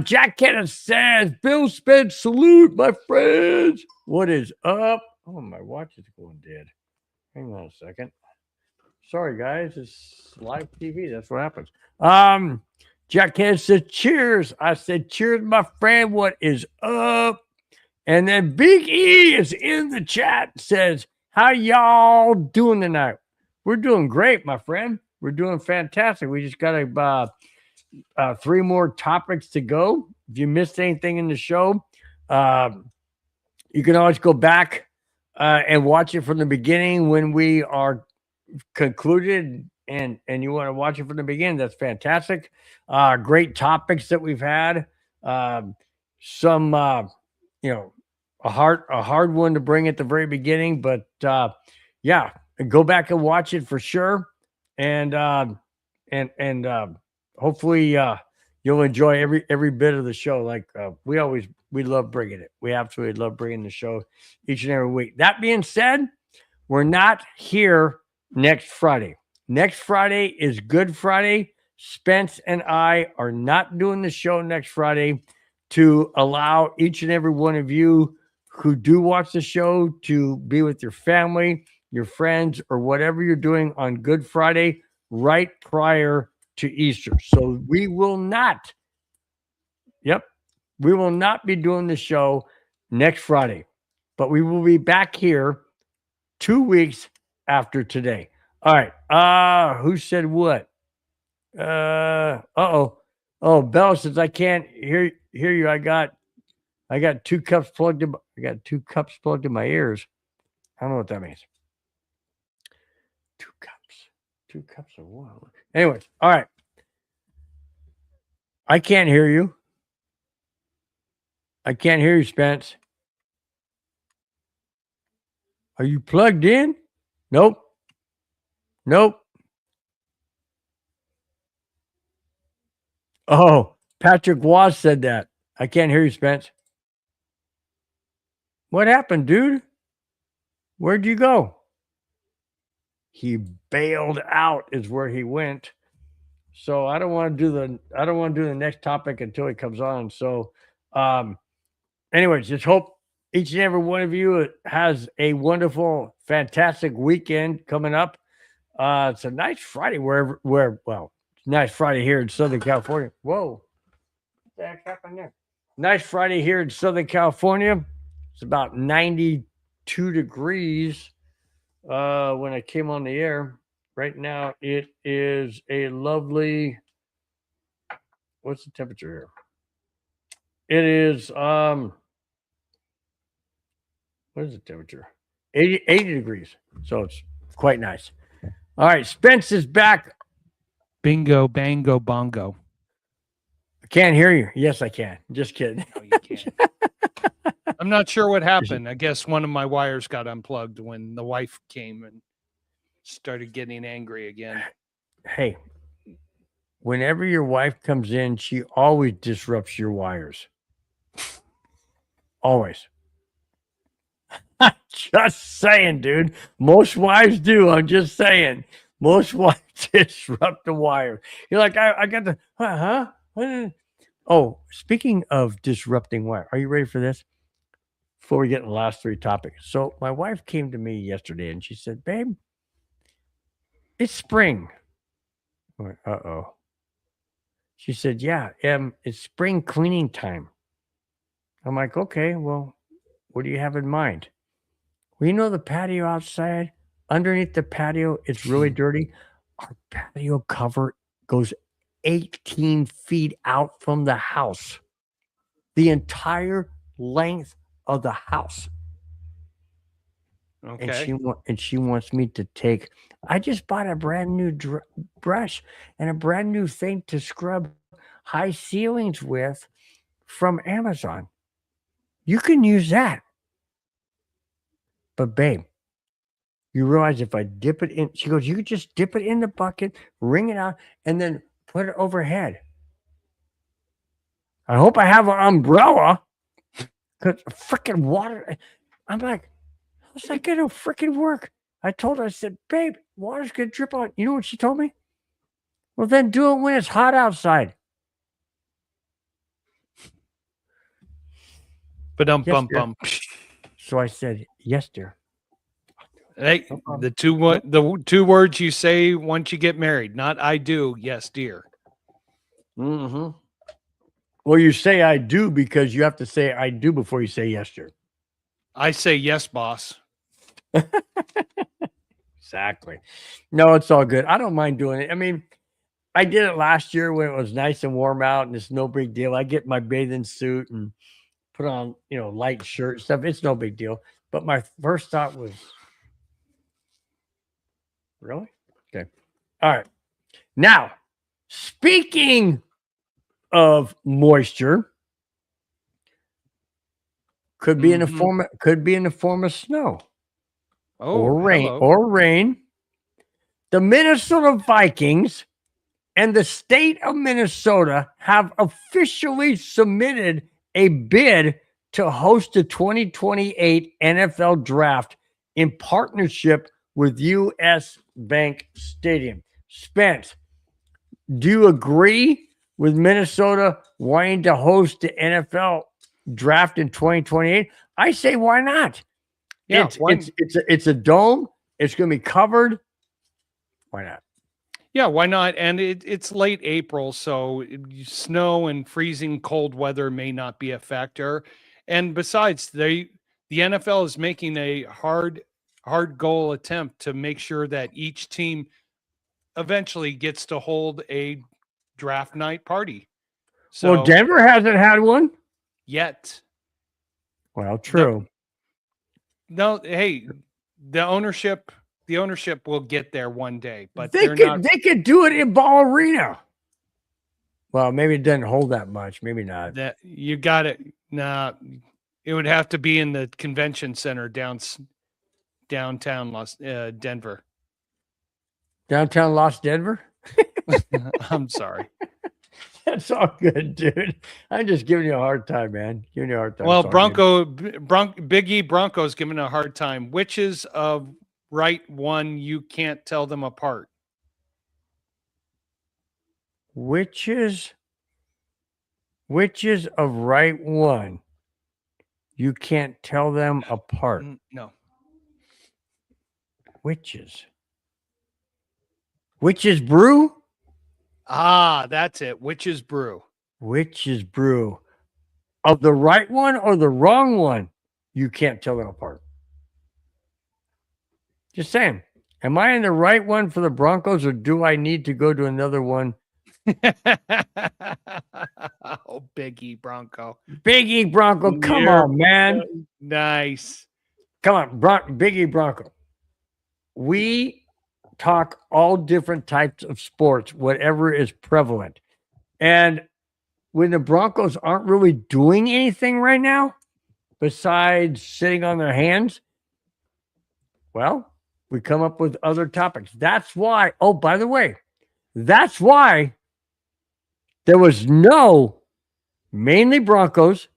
Jack Kenneth says, "Bill Spence, salute my friends. What is up?" Oh, my watch is going dead. Hang on a second. Sorry, guys. It's live TV. That's what happens. Jack Kenneth says, "Cheers." I said, "Cheers, my friend. What is up?" And then Big E is in the chat, says, "How y'all doing tonight?" We're doing great, my friend. We're doing fantastic. We just got 3 more topics to go. If you missed anything in the show, you can always go back and watch it from the beginning when we are concluded, and you want to watch it from the beginning. That's fantastic. Great topics that we've had. Some a hard one to bring at the very beginning, but yeah, go back and watch it for sure. And hopefully you'll enjoy every bit of the show. Like we love bringing it. We absolutely love bringing the show each and every week. That being said, we're not here next Friday. Next Friday is Good Friday. Spence and I are not doing the show next Friday to allow each and every one of you who do watch the show to be with your family, your friends, or whatever you're doing on Good Friday right prior to Easter. So we will not be doing the show next Friday, but we will be back here 2 weeks after today. All right. Who said what? Oh, Bella says, "I can't hear you. I got 2 cups plugged in. I got 2 cups plugged in my ears." I don't know what that means. 2 cups. 2 cups of water. Anyways, all right. I can't hear you. I can't hear you, Spence. Are you plugged in? Nope. Oh, Patrick Waz said that. I can't hear you, Spence. What happened, dude? Where'd you go? He bailed out is where he went. So I don't want to do the next topic until he comes on. So anyways, just hope each and every one of you has a wonderful, fantastic weekend coming up. It's a nice Friday nice Friday here in Southern California. Whoa. What the heck happened there? Nice Friday here in Southern California. It's about 92 degrees when I came on the air. Right now it is a lovely, what's the temperature here? It is what is the temperature? 80 degrees. So it's quite nice. All right, Spence is back. Bingo, bango, bongo. I can't hear you. Yes, I can. Just kidding. No, you can't. I'm not sure what happened. I guess one of my wires got unplugged when the wife came and started getting angry again. Hey, whenever your wife comes in, she always disrupts your wires. Always. Just saying, dude. Most wives do. I'm just saying. Most wives disrupt the wire. You're like, I got the, huh? Oh, speaking of disrupting wire, are you ready for this? Before we get in the last three topics. So my wife came to me yesterday and she said, babe, it's spring. I went, uh-oh. She said, yeah, it's spring cleaning time. I'm like, okay, well, what do you have in mind? Well, you know the patio outside? Underneath the patio, it's really dirty. Our patio cover goes 18 feet out from the house. The entire length of the house. Okay. And she wants me to take. I just bought a brand new brush and a brand new thing to scrub high ceilings with from Amazon. You can use that. But babe, you realize if I dip it in, she goes, you could just dip it in the bucket, wring it out, and then put it overhead. I hope I have an umbrella because freaking water. I'm like, how's that going to freaking work? I told her, I said, babe, water's going to drip on. You know what she told me? Well, then do it when it's hot outside. But Yes, bum dear. bum. So I said, yes, dear. Hey, No problem. the two words you say once you get married, not I do, yes, dear. Mm-hmm. Well, you say I do because you have to say I do before you say yes, dear. I say yes, boss. Exactly. No, it's all good. I don't mind doing it. I mean, I did it last year when it was nice and warm out and it's no big deal. I get my bathing suit and put on, light shirt stuff. It's no big deal. But my first thought was, really? Okay. All right. Now, speaking of moisture, could be in the form of snow. Oh, or hello. rain. The Minnesota Vikings and the state of Minnesota have officially submitted a bid to host the 2028 NFL draft in partnership with US Bank Stadium. Spence, do you agree with Minnesota wanting to host the NFL draft in 2028? I say, why not? Yeah, It's a dome. It's going to be covered. Why not? Yeah, why not? And it's late April, so snow and freezing cold weather may not be a factor. And besides, the NFL is making a hard goal attempt to make sure that each team eventually gets to hold a draft night party. So Well, Denver hasn't had one. yet. Well, true. No, hey, the ownership will get there one day, but They they're not. could do it in Ball Arena. Well, maybe it doesn't hold that much. Maybe not. That you got it. Nah, it would have to be in the convention center downtown Denver. Downtown Los Denver. I'm sorry. That's all good, dude. I'm just giving you a hard time, man. Giving you a hard time. Well, It's all Big E Broncos giving a hard time. Which is of right one you can't tell them apart. Which is of right one. You can't tell them apart. No. Witches brew. Ah, that's it. Witch's brew. Witches brew. Of the right one or the wrong one, you can't tell them apart. Just saying. Am I in the right one for the Broncos or do I need to go to another one? Oh, Big E Bronco. Big E Bronco. Come on, man. Nice. Come on, Big E Bronco. We talk all different types of sports, whatever is prevalent. And when the Broncos aren't really doing anything right now besides sitting on their hands, well, we come up with other topics. That's why, oh, by the way, that's why there was no mainly Broncos.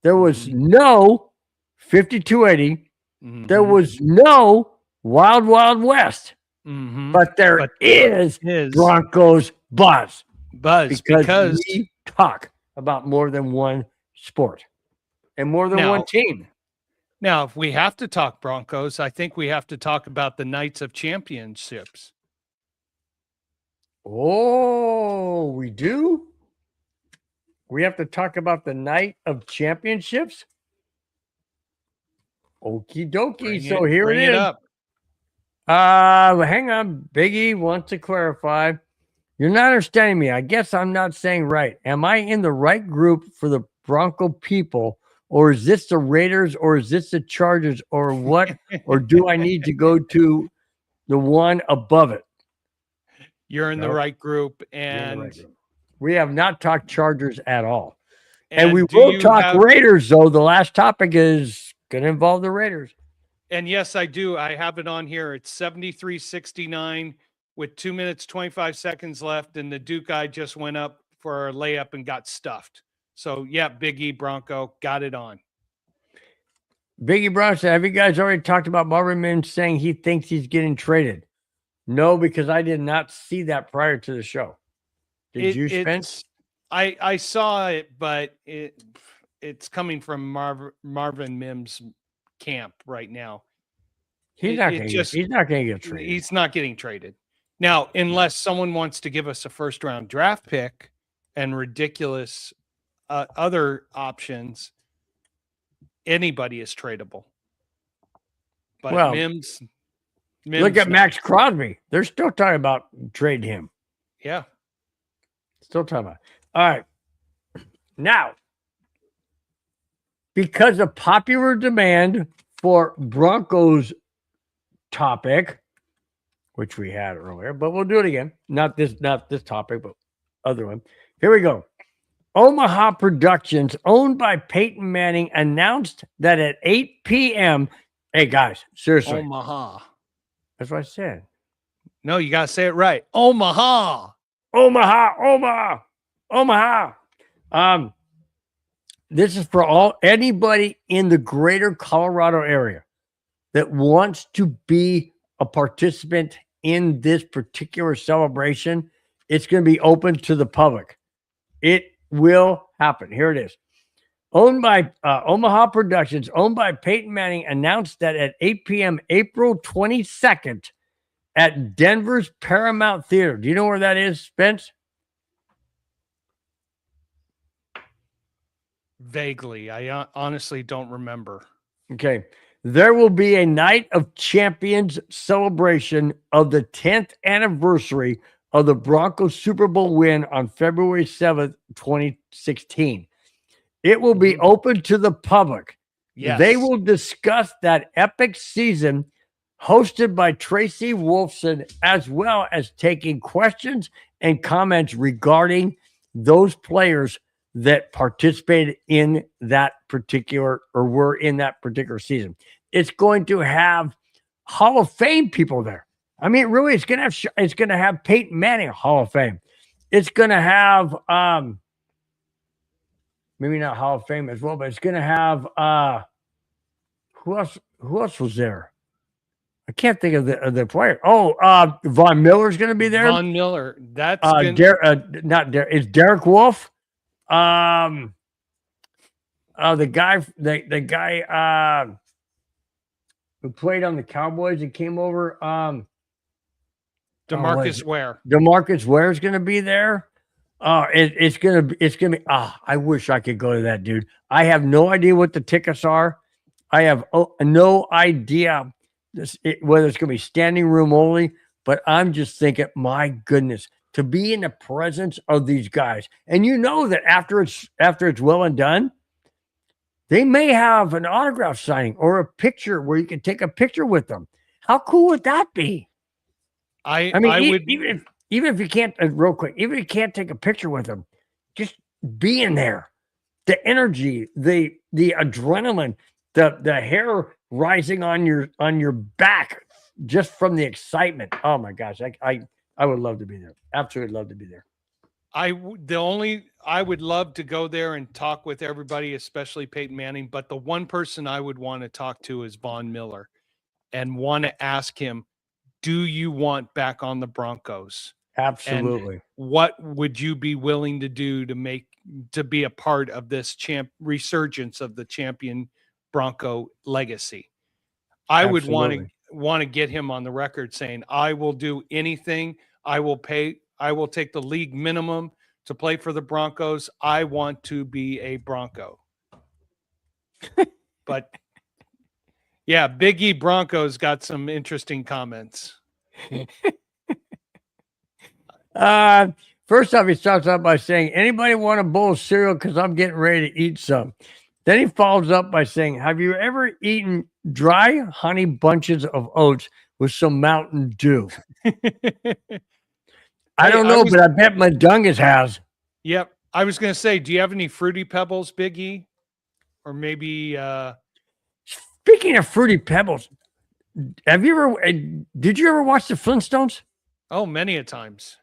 There was no 5280. There was no Wild Wild West. But there is Broncos buzz. Because we talk about more than one sport and more than one team. Now, if we have to talk Broncos, I think we have to talk about the Nights of Championships. Oh, we do? We have to talk about the Night of Championships? Okie dokie. So here it is. Up. Hang on. Biggie wants to clarify. You're not understanding me. I guess I'm not saying right. Am I in the right group for the Bronco people? Or is this the Raiders? Or is this the Chargers? Or what? Or do I need to go to the one above it? You're in the right group. And we have not talked Chargers at all. And we will talk Raiders, though. The last topic is going to involve the Raiders. And yes, I do. I have it on here. It's 73-69 with 2 minutes, 25 seconds left. And the Duke guy just went up for a layup and got stuffed. So, yeah, Big E Bronco got it on. Biggie Bronson, have you guys already talked about Marvin Mims saying he thinks he's getting traded? No, because I did not see that prior to the show. Did you, Spence? I saw it, but it's coming from Marvin Mims' camp right now. He's not going to get traded. He's not getting traded. Now, unless someone wants to give us a first-round draft pick and ridiculous other options, anybody is tradable. But well, Mims look at Max Crosby. They're still talking about trading him. Yeah. Still talking about it. All right. Now, because of popular demand for Broncos topic, which we had earlier, but we'll do it again. Not this topic, but other one. Here we go. Omaha Productions, owned by Peyton Manning, announced that at 8 p.m. Hey, guys, seriously. Omaha. That's what I said. No, you got to say it right. Omaha. Omaha. This is for anybody in the greater Colorado area that wants to be a participant in this particular celebration. It's going to be open to the public. It will happen. Here it is. Owned by Omaha Productions, owned by Peyton Manning, announced that at 8 p.m. April 22nd at Denver's Paramount Theater. Do you know where that is, Spence? Vaguely. I honestly don't remember. Okay. There will be a Night of Champions celebration of the 10th anniversary of the Broncos Super Bowl win on February 7th, 2016. It will be open to the public. Yes. They will discuss that epic season hosted by Tracy Wolfson, as well as taking questions and comments regarding those players that participated in that particular or were in that particular season. It's going to have Hall of Fame people there. I mean, really, it's going to have Peyton Manning Hall of Fame. It's going to have maybe not Hall of Fame as well, but it's going to have who else was there? I can't think of the player. Oh, Von Miller's going to be there. Von Miller. That's it's Derek Wolfe. The guy who played on the Cowboys and came over. DeMarcus Ware. DeMarcus Ware is going to be there. It's gonna be. I wish I could go to that, dude. I have no idea what the tickets are. I have no idea whether it's gonna be standing room only. But I'm just thinking, my goodness, to be in the presence of these guys, and you know that after it's well and done, they may have an autograph signing or a picture where you can take a picture with them. How cool would that be? I mean, even if you can't, real quick, even if you can't take a picture with them, just being there, the energy, the adrenaline, the hair rising on your back just from the excitement. Oh my gosh, I would love to be there. Absolutely love to be there. I would love to go there and talk with everybody, especially Peyton Manning. But the one person I would want to talk to is Von Miller, and want to ask him, "Do you want back on the Broncos? Absolutely. And what would you be willing to do to be a part of this resurgence of the champion Bronco legacy?" I would want to get him on the record saying, "I will do anything. I will take the league minimum to play for the Broncos. I want to be a Bronco." But yeah, Big E Broncos got some interesting comments. First off, he starts out by saying, "Anybody want a bowl of cereal? Because I'm getting ready to eat some." Then he follows up by saying, "Have you ever eaten dry honey bunches of oats with some Mountain Dew?" I don't know, but I bet my Dungus has. Yep. I was going to say, do you have any Fruity Pebbles, Big E? Or maybe... Speaking of Fruity Pebbles, did you ever watch the Flintstones? Oh, many a times.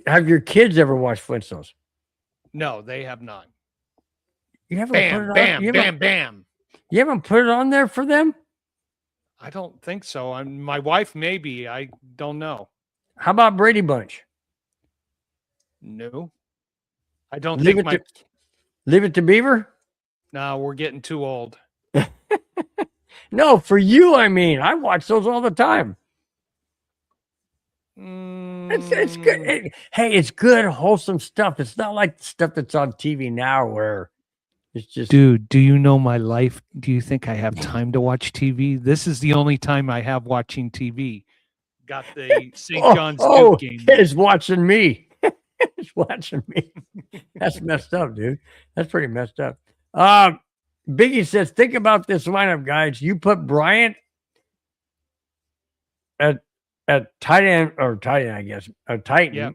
Have your kids ever watched Flintstones? No, they have not. You haven't Bam, put it bam, on, bam, bam. You haven't put it on there for them? I don't think so. My wife, maybe. I don't know. How about Brady Bunch? No. I don't Leave it to Beaver? No, we're getting too old. No, for you, I mean. I watch those all the time. It's good. Hey, it's good, wholesome stuff. It's not like the stuff that's on TV now where it's just... Dude, do you know my life? Do you think I have time to watch TV? This is the only time I have watching TV. Got the St. John's Duke game. It's watching me. It's watching me. That's messed up, dude. That's pretty messed up. Biggie says, think about this lineup, guys. You put Bryant at tight end, I guess, Titan. Yep.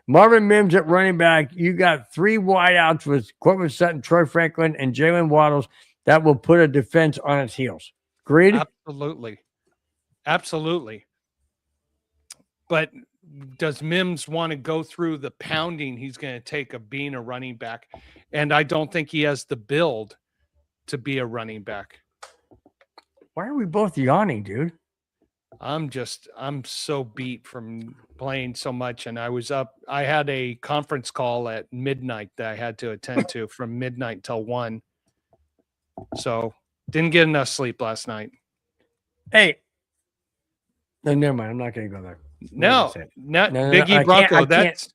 Marvin Mims at running back. You got three wideouts with Courtland Sutton, Troy Franklin, and Jalen Waddles. That will put a defense on its heels. Agreed? Absolutely. Absolutely. But does Mims want to go through the pounding he's going to take of being a running back? And I don't think he has the build to be a running back. Why are we both yawning, dude? I'm so beat from playing so much. And I had a conference call at midnight that I had to attend to from midnight till 1. So didn't get enough sleep last night. Hey, no, never mind. I'm not going to go there. No, Big E Bronco. That's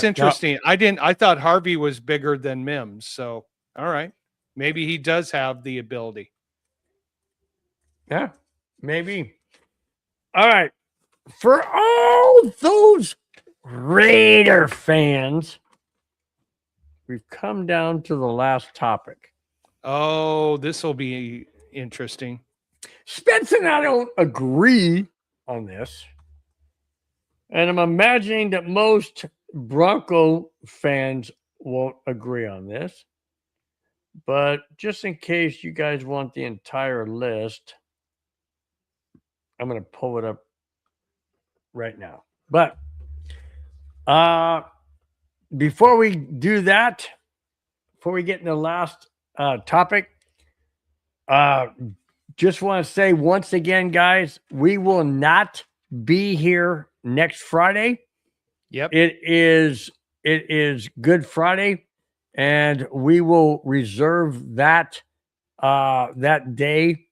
interesting. No. I thought Harvey was bigger than Mims. So, all right. Maybe he does have the ability. Yeah, maybe. All right. For all those Raider fans, we've come down to the last topic. Oh, this will be interesting. Spence and I don't agree on this. And I'm imagining that most Bronco fans won't agree on this. But just in case you guys want the entire list, I'm going to pull it up right now. But before we do that, before we get in the last topic, just want to say once again, guys, we will not be here next Friday. Yep. It is Good Friday, and we will reserve that day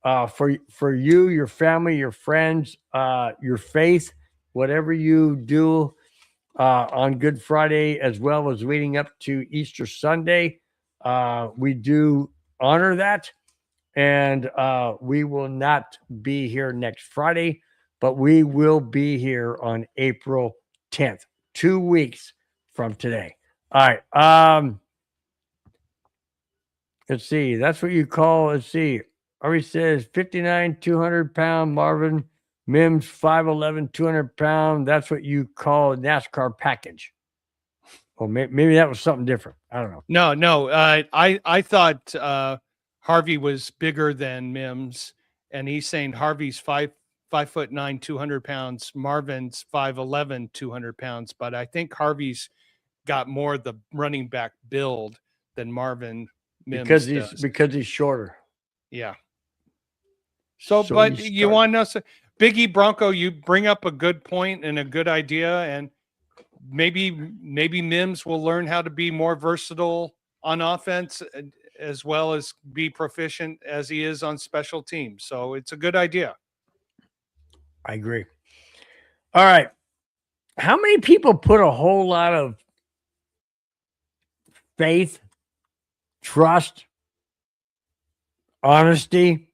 for you, your family, your friends, your faith, whatever you do on Good Friday, as well as leading up to Easter Sunday. We do honor that, and we will not be here next Friday, but we will be here on April 10th, 2 weeks from today. All right. Let's see. That's what you call, let's see. Ari says 59, 200-pound Marvin Mims, 5'11", 200-pound. That's what you call a NASCAR package. Oh, maybe that was something different. I don't know. No. I thought Harvey was bigger than Mims, and he's saying Harvey's 5'9", 200 pounds. Marvin's 5'11", 200 pounds. But I think Harvey's got more of the running back build than Marvin Mims does. Because he's shorter. Yeah. So but you want to know, so Biggie Bronco, you bring up a good point and a good idea, and maybe Mims will learn how to be more versatile on offense as well as be proficient as he is on special teams. So it's a good idea. I agree. All right. How many people put a whole lot of faith, trust, honesty?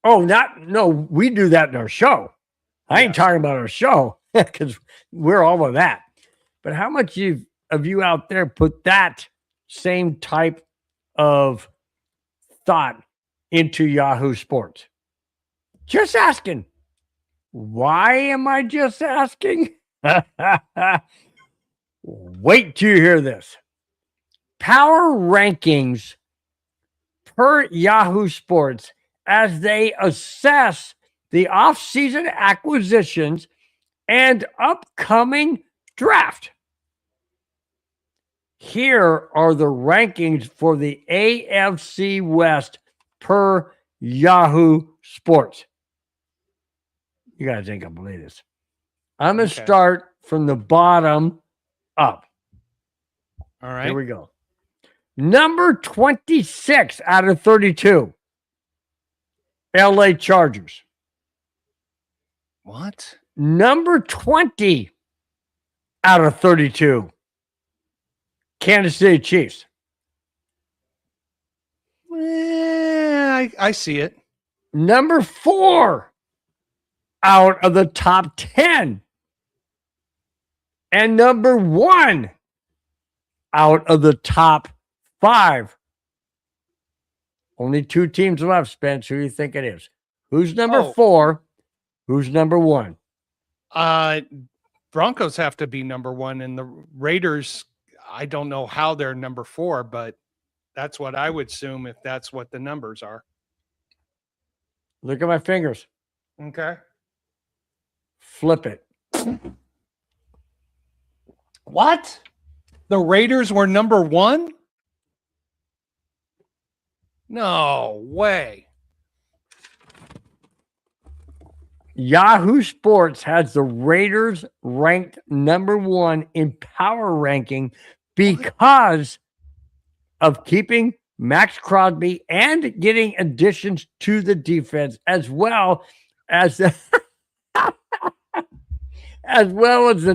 We do that in our show. I ain't talking about our show because we're all of that. But how much of you out there put that same type of thought into Yahoo Sports? Just asking. Why am I just asking? Wait till you hear this. Power rankings per Yahoo Sports as they assess the offseason acquisitions and upcoming draft. Here are the rankings for the AFC West per Yahoo Sports. You guys ain't gonna believe this. I'm gonna start from the bottom up. All right. Here we go. Number 26 out of 32. LA Chargers. What? Number 20 out of 32. Kansas City Chiefs. I see it. Number 4 out of the top 10. And number 1 out of the top 5. Only 2 teams left, Spence. Who do you think it is? Who's number 4? Who's number 1? Broncos have to be number 1, and the Raiders, I don't know how they're number 4, but that's what I would assume if that's what the numbers are. Look at my fingers. Okay. Flip it. What? The Raiders were number 1? No way. Yahoo Sports has the Raiders ranked number 1 in power ranking because of keeping Max Crosby and getting additions to the defense, as well as the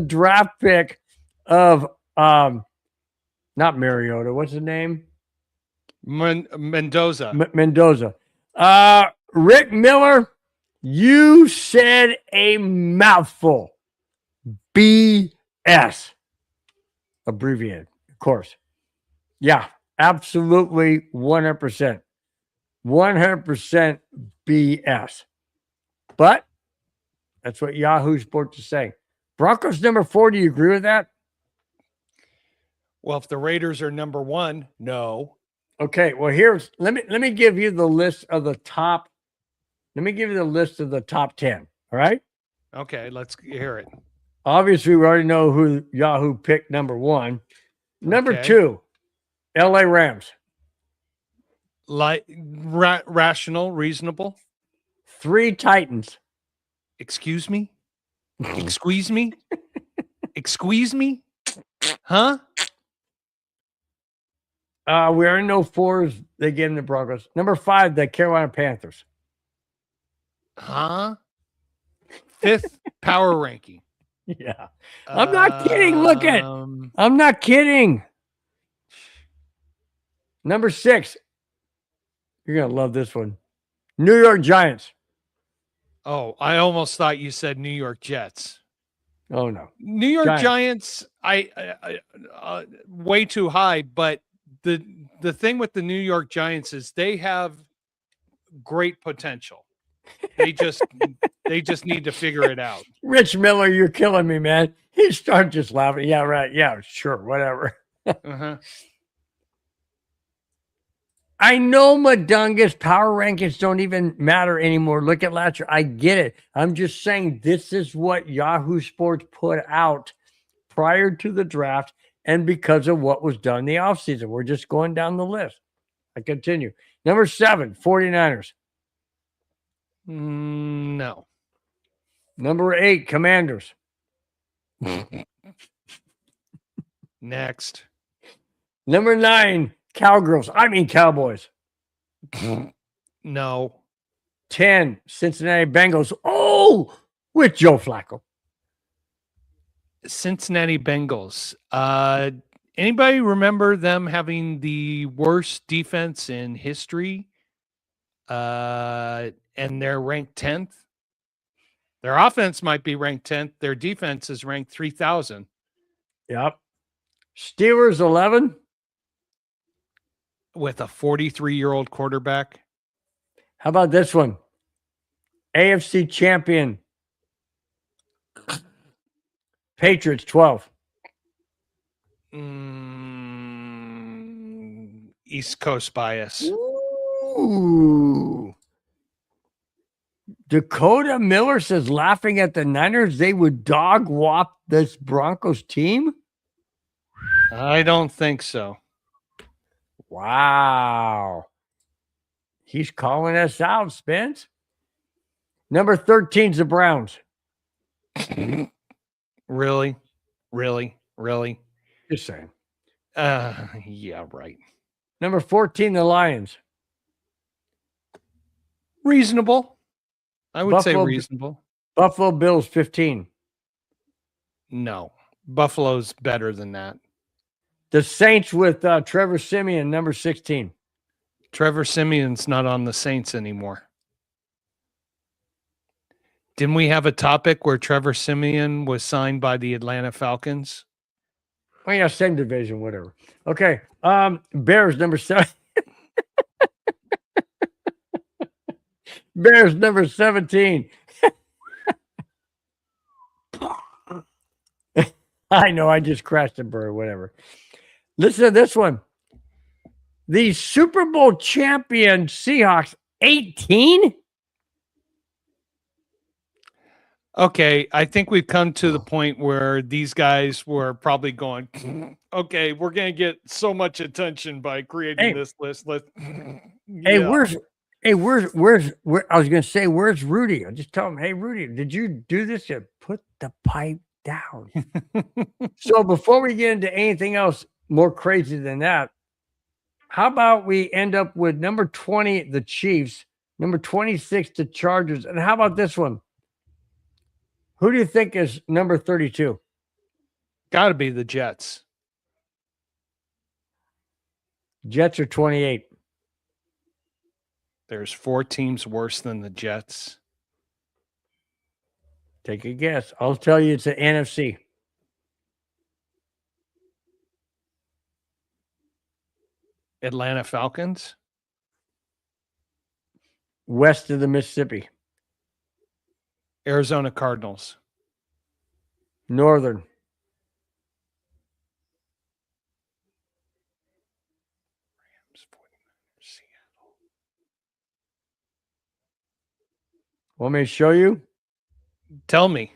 draft pick of not Mariota. What's his name? Mendoza. Mendoza. Rick Miller, you said a mouthful. BS. Abbreviated, of course. Yeah, absolutely 100%. 100% BS. But that's what Yahoo Sports is saying. Broncos number 4, do you agree with that? Well, if the Raiders are number 1, no. Okay, well, let me give you the list of the top. Let me give you the list of the top 10. All right. Okay, let's hear it. Obviously, we already know who Yahoo picked number 1. Number 2, LA Rams. Rational, reasonable. 3 Titans. Excuse me? Excuse me? Excuse me? Huh? We already know 4 they gave them the Broncos. Number 5, the Carolina Panthers. Huh? 5th power ranking. Yeah. I'm not kidding. Look at. I'm not kidding. Number 6. You're going to love this one. New York Giants. Oh, I almost thought you said New York Jets. Oh, no. New York Giants, I way too high, but the thing with the New York Giants is they have great potential. They just need to figure it out. Rich Miller, you're killing me, man. He started just laughing. Yeah, right. Yeah, sure, whatever. Uh-huh. I know Madunga's power rankings don't even matter anymore. Look at last year. I get it. I'm just saying this is what Yahoo Sports put out prior to the draft and because of what was done in the offseason. We're just going down the list. I continue. Number 7, 49ers. No. Number 8, Commanders. Next. Number 9, Cowboys. No. 10, Cincinnati Bengals. Oh, with Joe Flacco. Cincinnati Bengals. Anybody remember them having the worst defense in history? And they're ranked 10th. Their offense might be ranked 10th. Their defense is ranked 3,000. Yep. Steelers 11. With a 43-year-old quarterback. How about this one? AFC champion. Patriots 12. East Coast bias. Ooh. Dakota Miller says, laughing at the Niners, they would dog whop this Broncos team. I don't think so. Wow. He's calling us out, Spence. Number 13 is the Browns. Really? Just saying. Yeah, right. Number 14, the Lions. Reasonable. I would say Buffalo- reasonable. Buffalo Bills 15. No. Buffalo's better than that. The Saints with Trevor Siemian, number 16. Trevor Simeon's not on the Saints anymore. Didn't we have a topic where Trevor Simeon was signed by the Atlanta Falcons? Oh, yeah, same division, whatever. Okay. Bears, number 7. Bears, number 17. I know, I just crashed a bird, whatever. Listen to this one. The Super Bowl champion Seahawks, 18? Okay, I think we've come to the point where these guys were probably going, okay, we're going to get so much attention by creating this list. Hey, where's I was going to say, where's Rudy? I just tell him, hey, Rudy, did you do this? You put the pipe down. So before we get into anything else more crazy than that, how about we end up with number 20, the Chiefs, number 26, the Chargers, and how about this one? Who do you think is number 32? Got to be the Jets. Jets are 28. There's 4 teams worse than the Jets. Take a guess. I'll tell you it's an NFC. Atlanta Falcons. West of the Mississippi. Arizona Cardinals. Northern. Rams, 49ers, Seattle. Want me to show you? Tell me.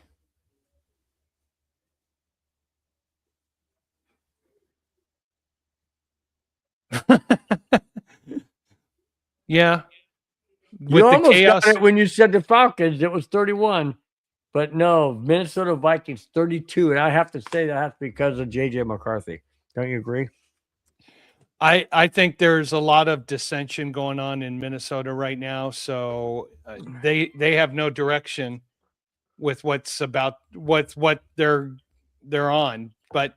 Yeah. You almost got it when you said the Falcons. It was 31. But no, Minnesota Vikings 32. And I have to say that's because of J.J. McCarthy. Don't you agree? I think there's a lot of dissension going on in Minnesota right now. So they have no direction with what they're on. But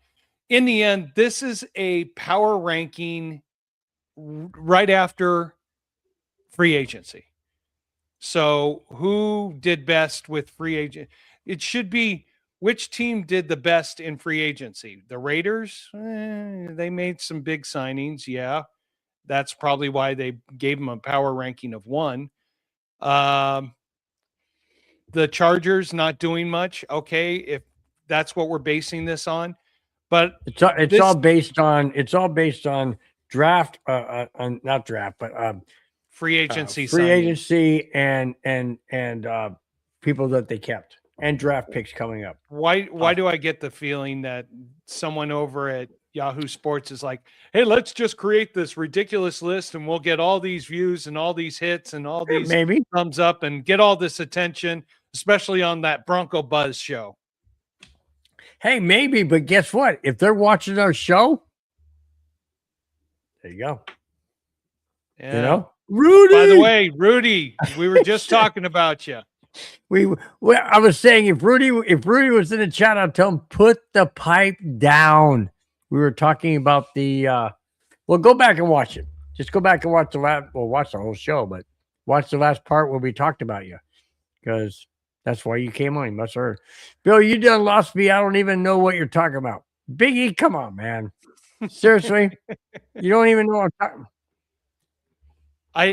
in the end, this is a power ranking right after free agency. So who did best with free agent? It should be which team did the best in free agency? The Raiders, they made some big signings. Yeah, that's probably why they gave them a power ranking of 1. The Chargers not doing much. Okay, if that's what we're basing this on. But It's all based on draft, not draft, but free agency, free signing. agency, and people that they kept, and draft picks coming up. Why do I get the feeling that someone over at Yahoo Sports is like, hey, let's just create this ridiculous list and we'll get all these views and all these hits and all these Maybe thumbs up and get all this attention, especially on that Bronco Buzz show. Hey, maybe, but guess what? If they're watching our show, there you go. Yeah. You know, Rudy. By the way, Rudy, we were just talking about you. I was saying if Rudy was in the chat, I'd tell him put the pipe down. We were talking about the. Well, go back and watch it. Just go back and watch the last. Well, watch the whole show, but watch the last part where we talked about you, because that's why you came on. You must have heard. Bill, you done lost me. I don't even know what you're talking about. Biggie, come on, man. Seriously, you don't even know what I'm talking.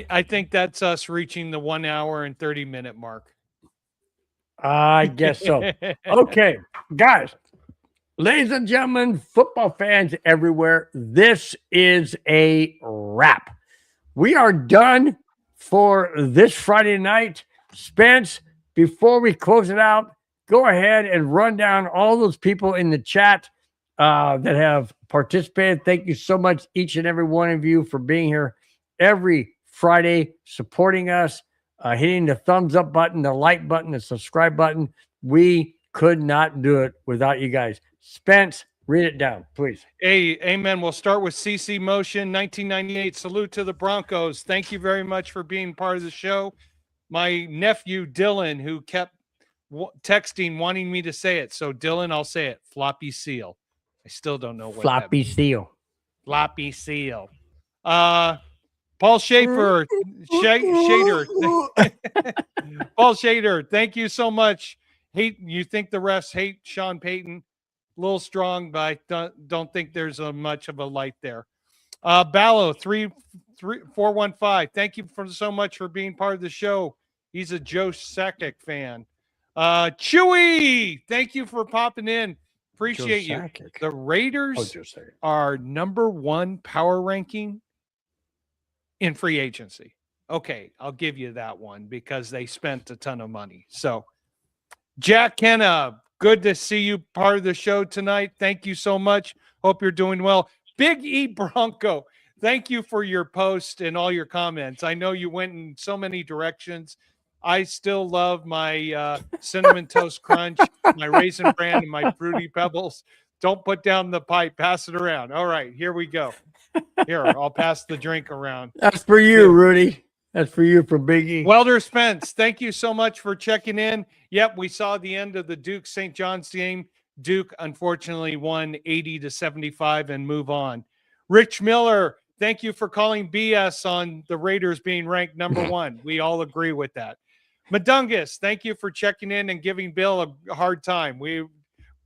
I think that's us reaching the 1 hour and 30-minute mark. I guess so. Okay, guys, ladies and gentlemen, football fans everywhere, this is a wrap. We are done for this Friday night. Spence, before we close it out, go ahead and run down all those people in the chat that have participated. Thank you so much, each and every one of you, for being here every Friday, supporting us, hitting the thumbs up button, the like button, the subscribe button. We could not do it without you guys. Spence, read it down, please. Hey, amen. We'll start with CC Motion, 1998. Salute to the Broncos. Thank you very much for being part of the show. My nephew, Dylan, who kept texting, wanting me to say it. So, Dylan, I'll say it. Floppy Seal. I still don't know what Floppy seal. Floppy Seal. Paul Schaefer, Shader. Paul Shader, thank you so much. You think the refs hate Sean Payton? A little strong, but I don't think there's much of a light there. Ballo, 415. Thank you so much for being part of the show. He's a Joe Sakic fan. Chewy, thank you for popping in. Appreciate you. The Raiders are #1 power ranking in free agency. Okay, I'll give you that one because they spent a ton of money. So, Jack Kenna, good to see you part of the show tonight. Thank you so much. Hope you're doing well. Big E Bronco, thank you for your post and all your comments. I know you went in so many directions. I still love my Cinnamon Toast Crunch, my Raisin Bran, and my Fruity Pebbles. Don't put down the pipe. Pass it around. All right, here we go. Here, I'll pass the drink around. That's for you, Rudy. That's for you from Big E. Welder Spence, thank you so much for checking in. Yep, we saw the end of the Duke St. John's game. Duke, unfortunately, won 80-75 and move on. Rich Miller, thank you for calling BS on the Raiders being ranked #1. We all agree with that. Madungus, thank you for checking in and giving Bill a hard time.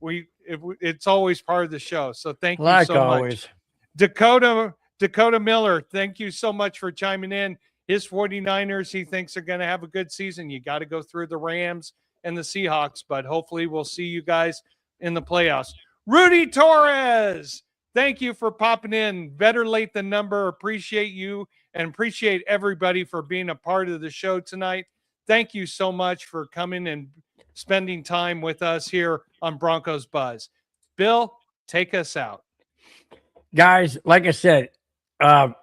It's always part of the show, so thank you so much. Dakota Miller, thank you so much for chiming in. His 49ers, he thinks, are going to have a good season. You got to go through the Rams and the Seahawks, but hopefully we'll see you guys in the playoffs. Rudy Torres, thank you for popping in. Better late than never. Appreciate you and appreciate everybody for being a part of the show tonight. Thank you so much for coming and spending time with us here on Broncos Buzz. Bill, take us out. Guys, like I said,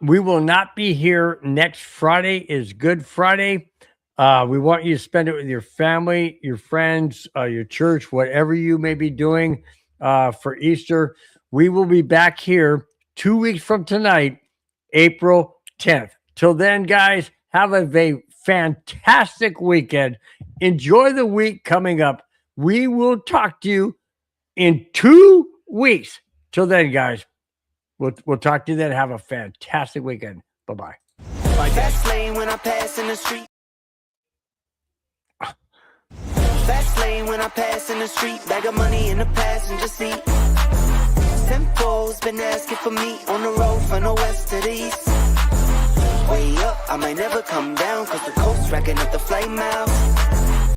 we will not be here next Friday. Is Good Friday. We want you to spend it with your family, your friends, your church, whatever you may be doing for Easter. We will be back here 2 weeks from tonight, April 10th. Till then, guys, have a fantastic weekend. Enjoy the week coming up. We will talk to you in 2 weeks. Till then, guys. We'll talk to you then. Have a fantastic weekend. Bye-bye. Bye, Fast lane when I pass in the street. Fast lane when I pass in the street. Bag of money in the passenger seat. Tempo's been asking for me on the road from the west to the east. Way up, I might never come down, cause the coast's racking up the flight miles.